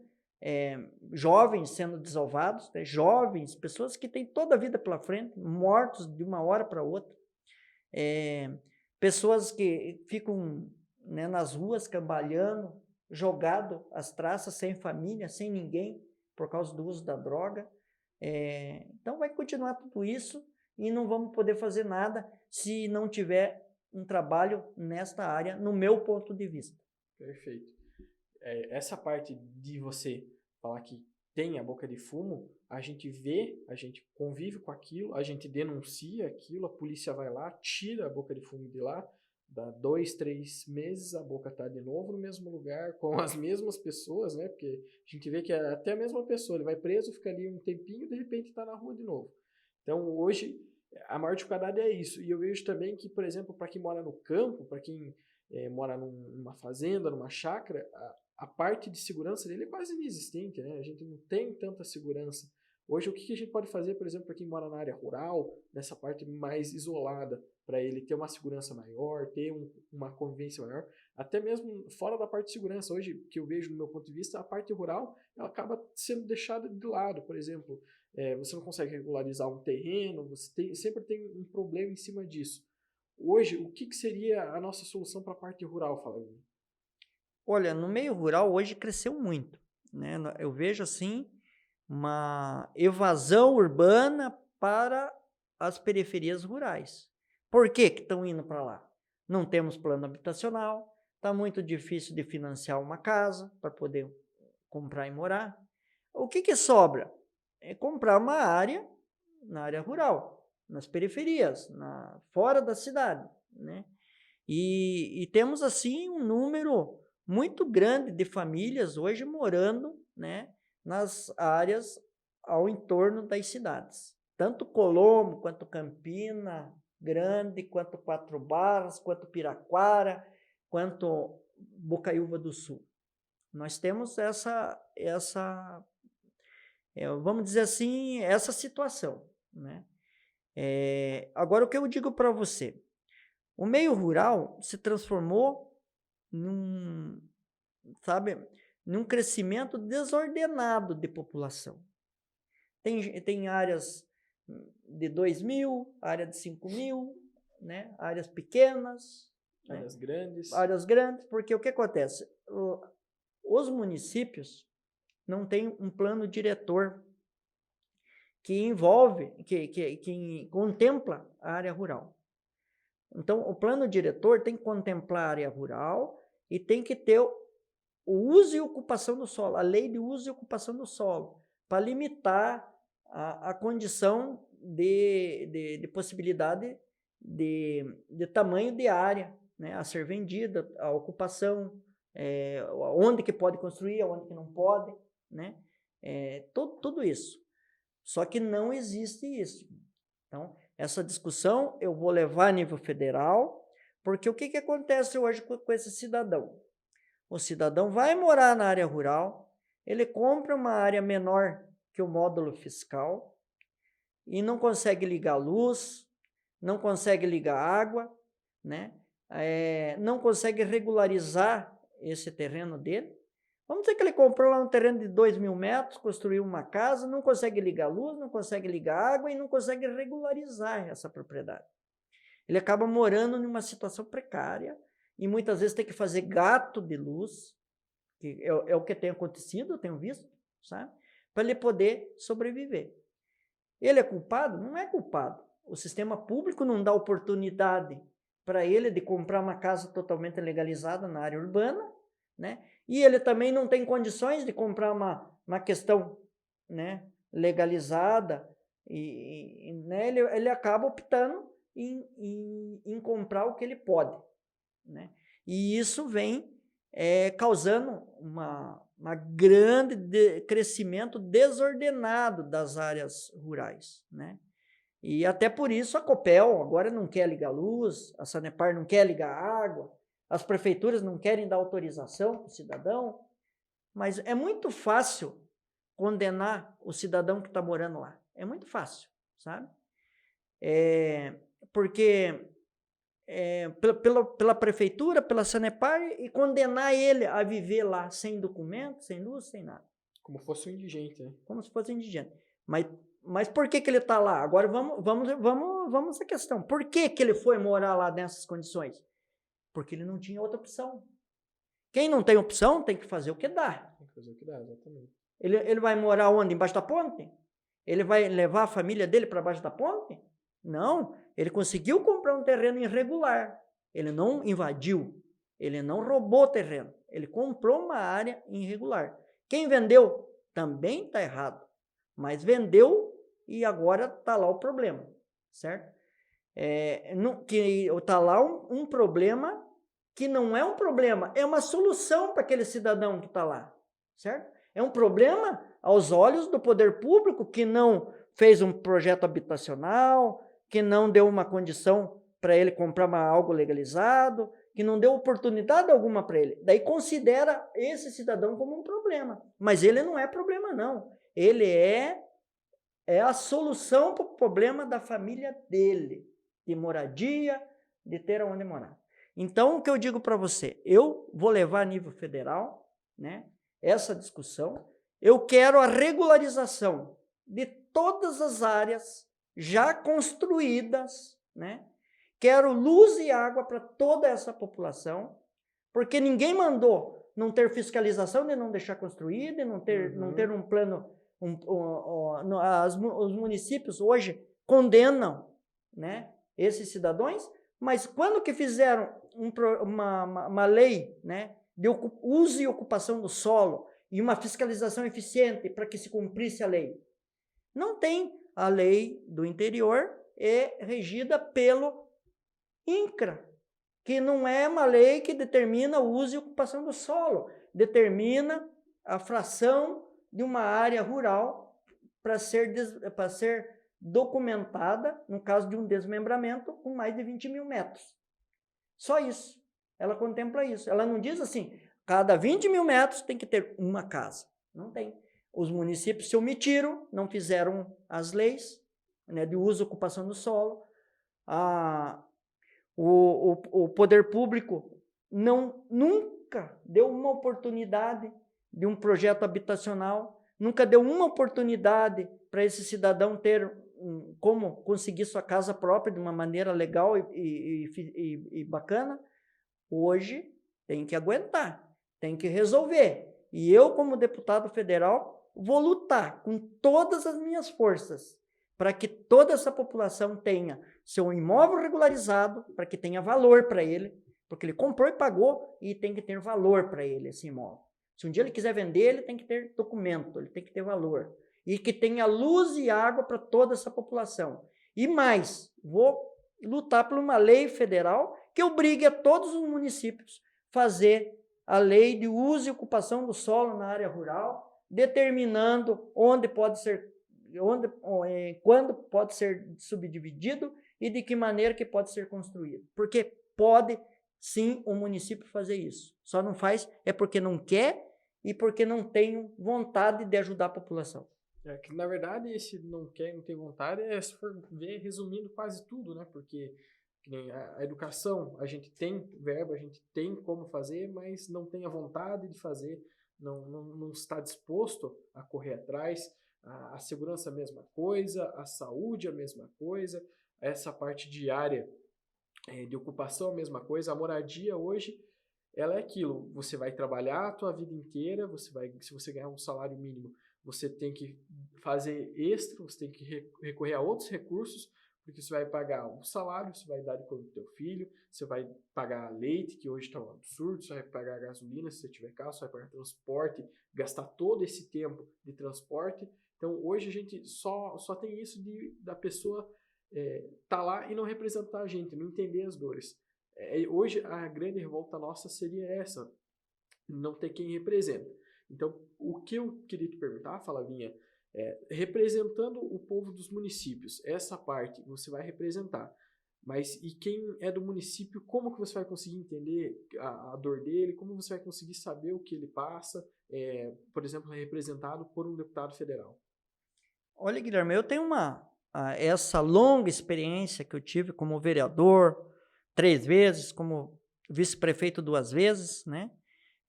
jovens sendo desovados, né? Jovens, pessoas que têm toda a vida pela frente, mortos de uma hora para outra, pessoas que ficam, né, nas ruas cambalhando, jogado às traças, sem família, sem ninguém, por causa do uso da droga. Então vai continuar tudo isso e não vamos poder fazer nada se não tiver um trabalho nesta área, no meu ponto de vista. Perfeito. Essa parte de você falar que tem a boca de fumo, a gente vê, a gente convive com aquilo, a gente denuncia aquilo, a polícia vai lá, tira a boca de fumo de lá, dá 2, 3 meses, a boca está de novo no mesmo lugar, com as mesmas pessoas, né? Porque a gente vê que é até a mesma pessoa, ele vai preso, fica ali um tempinho, de repente está na rua de novo. Então, hoje, a maior dificuldade é isso. E eu vejo também que, por exemplo, para quem mora no campo, para quem mora numa fazenda, numa chácara, a parte de segurança dele é quase inexistente, né? A gente não tem tanta segurança. Hoje, o que a gente pode fazer, por exemplo, para quem mora na área rural, nessa parte mais isolada, para ele ter uma segurança maior, ter uma convivência maior, até mesmo fora da parte de segurança. Hoje, que eu vejo do meu ponto de vista, a parte rural ela acaba sendo deixada de lado. Por exemplo, você não consegue regularizar um terreno, sempre tem um problema em cima disso. Hoje, o que seria a nossa solução para a parte rural, Falavinho? Olha, no meio rural hoje cresceu muito, né? Eu vejo assim uma evasão urbana para as periferias rurais. Por que estão indo para lá? Não temos plano habitacional, está muito difícil de financiar uma casa para poder comprar e morar. O que sobra? É comprar uma área na área rural, nas periferias, fora da cidade, né? E temos assim um número muito grande de famílias hoje morando, né, nas áreas ao entorno das cidades. Tanto Colombo, quanto Campina Grande, quanto Quatro Barras, quanto Piraquara, quanto Bocaiúva do Sul. Nós temos vamos dizer assim, essa situação, né? Agora, o que eu digo para você? O meio rural se transformou sabe, num crescimento desordenado de população. Tem áreas de 2.000, área de 5.000, né? Áreas pequenas. Áreas grandes. Áreas grandes, porque o que acontece? Os municípios não têm um plano diretor que envolve, que contempla a área rural. Então, o plano diretor tem que contemplar a área rural e tem que ter o uso e ocupação do solo, a lei de uso e ocupação do solo, para limitar a condição de possibilidade de tamanho de área, né, a ser vendida, a ocupação, onde que pode construir, onde que não pode, né, tudo isso. Só que não existe isso. Então, essa discussão eu vou levar a nível federal, porque o que acontece hoje com esse cidadão? O cidadão vai morar na área rural, ele compra uma área menor que o módulo fiscal e não consegue ligar luz, não consegue ligar água, né? Não consegue regularizar esse terreno dele. Vamos dizer que ele comprou lá um terreno de 2.000 metros, construiu uma casa, não consegue ligar luz, não consegue ligar água e não consegue regularizar essa propriedade. Ele acaba morando numa situação precária e muitas vezes tem que fazer gato de luz, que é o que tem acontecido, eu tenho visto, sabe? Para ele poder sobreviver. Ele é culpado? Não é culpado. O sistema público não dá oportunidade para ele de comprar uma casa totalmente legalizada na área urbana, né? E ele também não tem condições de comprar uma questão, né, legalizada, né, ele acaba optando em comprar o que ele pode, né? E isso vem causando uma grande crescimento desordenado das áreas rurais, né? E até por isso a Copel agora não quer ligar luz, a Sanepar não quer ligar água, as prefeituras não querem dar autorização para o cidadão, mas é muito fácil condenar o cidadão que está morando lá. É muito fácil, sabe? Porque pela prefeitura, pela Sanepar, e condenar ele a viver lá sem documento, sem luz, sem nada. Como se fosse um indigente, né? Como se fosse um indigente. Mas por que ele está lá? Agora vamos à questão. Por que ele foi morar lá nessas condições? Porque ele não tinha outra opção. Quem não tem opção tem que fazer o que dá. Tem que fazer o que dá, exatamente. Ele vai morar onde? Embaixo da ponte? Ele vai levar a família dele para baixo da ponte? Não. Ele conseguiu comprar um terreno irregular. Ele não invadiu. Ele não roubou terreno. Ele comprou uma área irregular. Quem vendeu também está errado. Mas vendeu e agora está lá o problema, certo? Que está lá um problema que não é um problema, é uma solução para aquele cidadão que está lá, certo? É um problema aos olhos do poder público, que não fez um projeto habitacional, que não deu uma condição para ele comprar algo legalizado, que não deu oportunidade alguma para ele. Daí considera esse cidadão como um problema. Mas ele não é problema, não. Ele é a solução para o problema da família dele, de moradia, de ter onde morar. Então, o que eu digo para você, eu vou levar a nível federal, né, essa discussão. Eu quero a regularização de todas as áreas já construídas, né? Quero luz e água para toda essa população, porque ninguém mandou não ter fiscalização, de não deixar construir, de não ter um plano. Os municípios hoje condenam, né, esses cidadãos, mas quando que fizeram uma lei, né, de uso e ocupação do solo e uma fiscalização eficiente para que se cumprisse a lei? Não tem. A lei do interior é regida pelo INCRA, que não é uma lei que determina o uso e ocupação do solo, determina a fração de uma área rural para ser documentada, no caso de um desmembramento, com mais de 20 mil metros. Só isso. Ela contempla isso. Ela não diz assim, cada 20 mil metros tem que ter uma casa. Não tem. Os municípios se omitiram, não fizeram as leis, né, de uso e ocupação do solo. O poder público nunca deu uma oportunidade de um projeto habitacional, nunca deu uma oportunidade para esse cidadão ter como conseguir sua casa própria de uma maneira legal e bacana. Hoje tem que aguentar, tem que resolver. E eu, como deputado federal, vou lutar com todas as minhas forças para que toda essa população tenha seu imóvel regularizado, para que tenha valor para ele, porque ele comprou e pagou e tem que ter valor para ele esse imóvel. Se um dia ele quiser vender, ele tem que ter documento, ele tem que ter valor. E que tenha luz e água para toda essa população. E mais, vou lutar por uma lei federal que obrigue a todos os municípios a fazer a lei de uso e ocupação do solo na área rural, determinando onde pode ser, quando pode ser subdividido e de que maneira que pode ser construído. Porque pode, sim, o município fazer isso. Só não faz porque não quer e porque não tem vontade de ajudar a população. Que, na verdade, esse não quer, não tem vontade, se for ver, resumindo quase tudo, né? Porque a educação, a gente tem verba, a gente tem como fazer, mas não tem a vontade de fazer, não está disposto a correr atrás. A segurança a mesma coisa, a saúde a mesma coisa, essa parte diária de ocupação a mesma coisa, a moradia hoje, ela é aquilo, você vai trabalhar a tua vida inteira, se você ganhar um salário mínimo, você tem que fazer extra, você tem que recorrer a outros recursos, porque você vai pagar um salário, você vai dar de comer pro teu filho, você vai pagar leite, que hoje está um absurdo, você vai pagar gasolina se você tiver carro, você vai pagar transporte, gastar todo esse tempo de transporte. Então, hoje a gente só tem isso da pessoa tá lá e não representar a gente, não entender as dores. Hoje, a grande revolta nossa seria essa, não ter quem representa. Então, o que eu queria te perguntar, Flavinha, representando o povo dos municípios, essa parte você vai representar, mas e quem é do município, como que você vai conseguir entender a dor dele, como você vai conseguir saber o que ele passa, por exemplo, representado por um deputado federal? Olha, Guilherme, eu tenho essa longa experiência que eu tive como vereador 3 vezes, como vice-prefeito 2 vezes, né?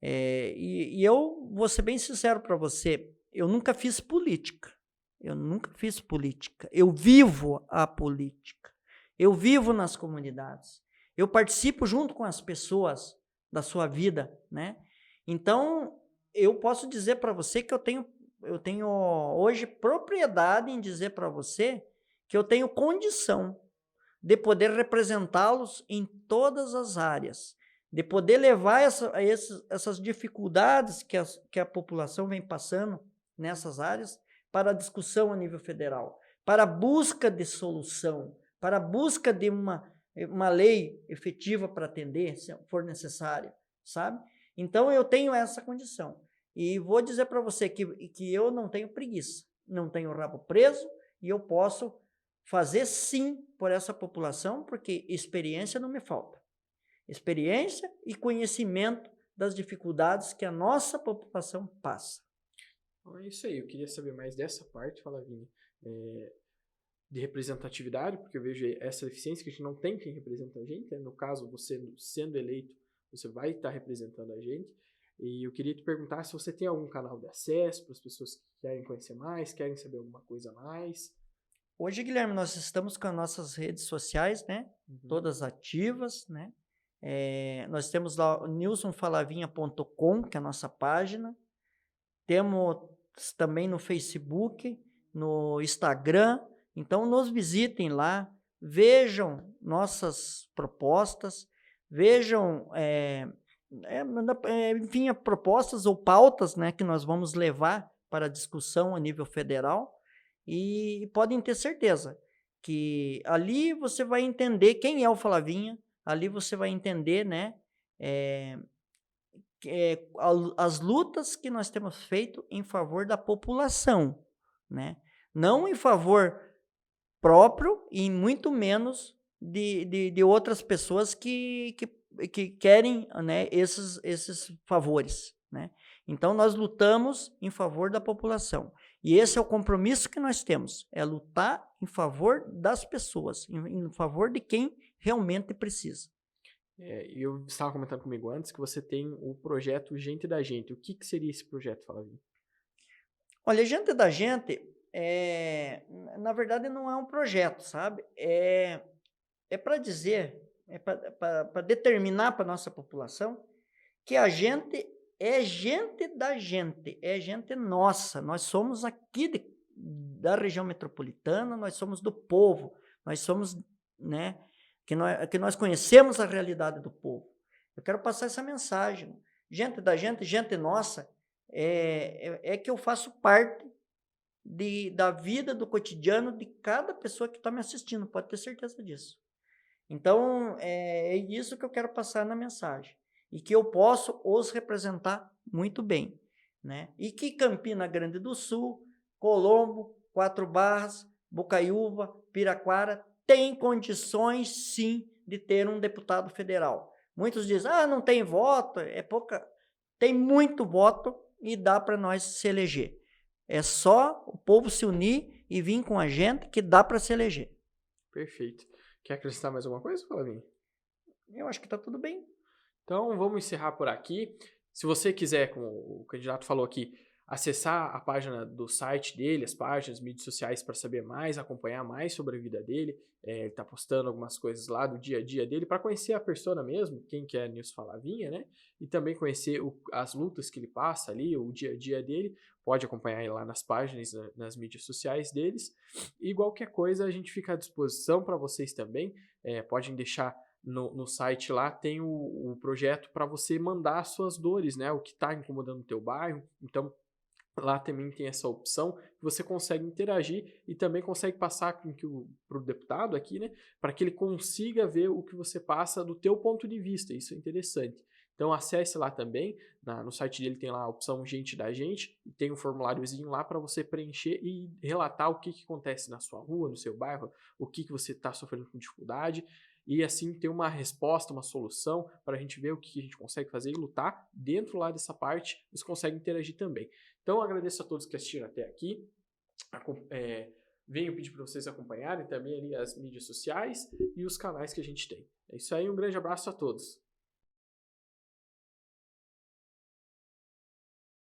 E eu vou ser bem sincero para você, eu nunca fiz política. Eu vivo a política. Eu vivo nas comunidades. Eu participo junto com as pessoas da sua vida, né? Então, eu posso dizer para você que eu tenho hoje propriedade em dizer para você que eu tenho condição de poder representá-los em todas as áreas, de poder levar essas dificuldades que a população vem passando nessas áreas para a discussão a nível federal, para a busca de solução, para a busca de uma lei efetiva para atender, se for necessária, sabe? Então, eu tenho essa condição. E vou dizer para você que eu não tenho preguiça, não tenho rabo preso e eu posso fazer sim por essa população, porque experiência não me falta. Experiência e conhecimento das dificuldades que a nossa população passa. Então é isso aí, eu queria saber mais dessa parte, Flavinha, de representatividade, porque eu vejo essa deficiência que a gente não tem quem representa a gente, né? No caso, você sendo eleito, você vai estar representando a gente, e eu queria te perguntar se você tem algum canal de acesso para as pessoas que querem conhecer mais, querem saber alguma coisa a mais. Hoje, Guilherme, nós estamos com as nossas redes sociais, né? Todas ativas, né? Nós temos lá o nilsonfalavinha.com, que é a nossa página. Temos também no Facebook, no Instagram. Então, nos visitem lá, vejam nossas propostas, vejam, enfim, propostas ou pautas, né, que nós vamos levar para discussão a nível federal. E podem ter certeza que ali você vai entender quem é o Flavinha, ali você vai entender, né, as lutas que nós temos feito em favor da população, né? Não em favor próprio e muito menos de outras pessoas que querem, né, esses favores, né? Então, nós lutamos em favor da população. E esse é o compromisso que nós temos, é lutar em favor das pessoas, em favor de quem realmente precisa. Eu estava comentando comigo antes que você tem o projeto Gente da Gente. O que seria esse projeto, Flavinho? Olha, Gente da Gente, na verdade, não é um projeto, sabe? É para dizer, para determinar para a nossa população que a gente é gente da gente, é gente nossa. Nós somos aqui da região metropolitana, nós somos do povo, nós somos, né, que nós conhecemos a realidade do povo. Eu quero passar essa mensagem. Gente da gente, gente nossa, é que eu faço parte da vida, do cotidiano de cada pessoa que está me assistindo, pode ter certeza disso. Então, é isso que eu quero passar na mensagem. E que eu posso os representar muito bem, né? E que Campina Grande do Sul, Colombo, Quatro Barras, Bocaiúva, Piraquara tem condições, sim, de ter um deputado federal. Muitos dizem, não tem voto, é pouca. Tem muito voto e dá para nós se eleger. É só o povo se unir e vir com a gente que dá para se eleger. Perfeito. Quer acrescentar mais alguma coisa, Flavinho? Eu acho que está tudo bem. Então, vamos encerrar por aqui. Se você quiser, como o candidato falou aqui, acessar a página do site dele, as páginas, mídias sociais para saber mais, acompanhar mais sobre a vida dele. Ele está postando algumas coisas lá do dia a dia dele para conhecer a persona mesmo, quem que é Nilson Falavinha, né? E também conhecer as lutas que ele passa ali, o dia a dia dele. Pode acompanhar ele lá nas páginas, nas mídias sociais deles. E qualquer coisa a gente fica à disposição para vocês também. Podem deixar no site lá, tem o projeto para você mandar as suas dores, né? O que está incomodando o teu bairro. Então, lá também tem essa opção que você consegue interagir e também consegue passar para o deputado aqui, né? Para que ele consiga ver o que você passa do teu ponto de vista. Isso é interessante. Então acesse lá também, no site dele tem lá a opção Gente da Gente, e tem um formuláriozinho lá para você preencher e relatar o que acontece na sua rua, no seu bairro, o que você está sofrendo com dificuldade, e assim ter uma resposta, uma solução para a gente ver o que a gente consegue fazer e lutar. Dentro lá dessa parte, você consegue interagir também. Então, eu agradeço a todos que assistiram até aqui. Venho pedir para vocês acompanharem também ali as mídias sociais e os canais que a gente tem. É isso aí, um grande abraço a todos.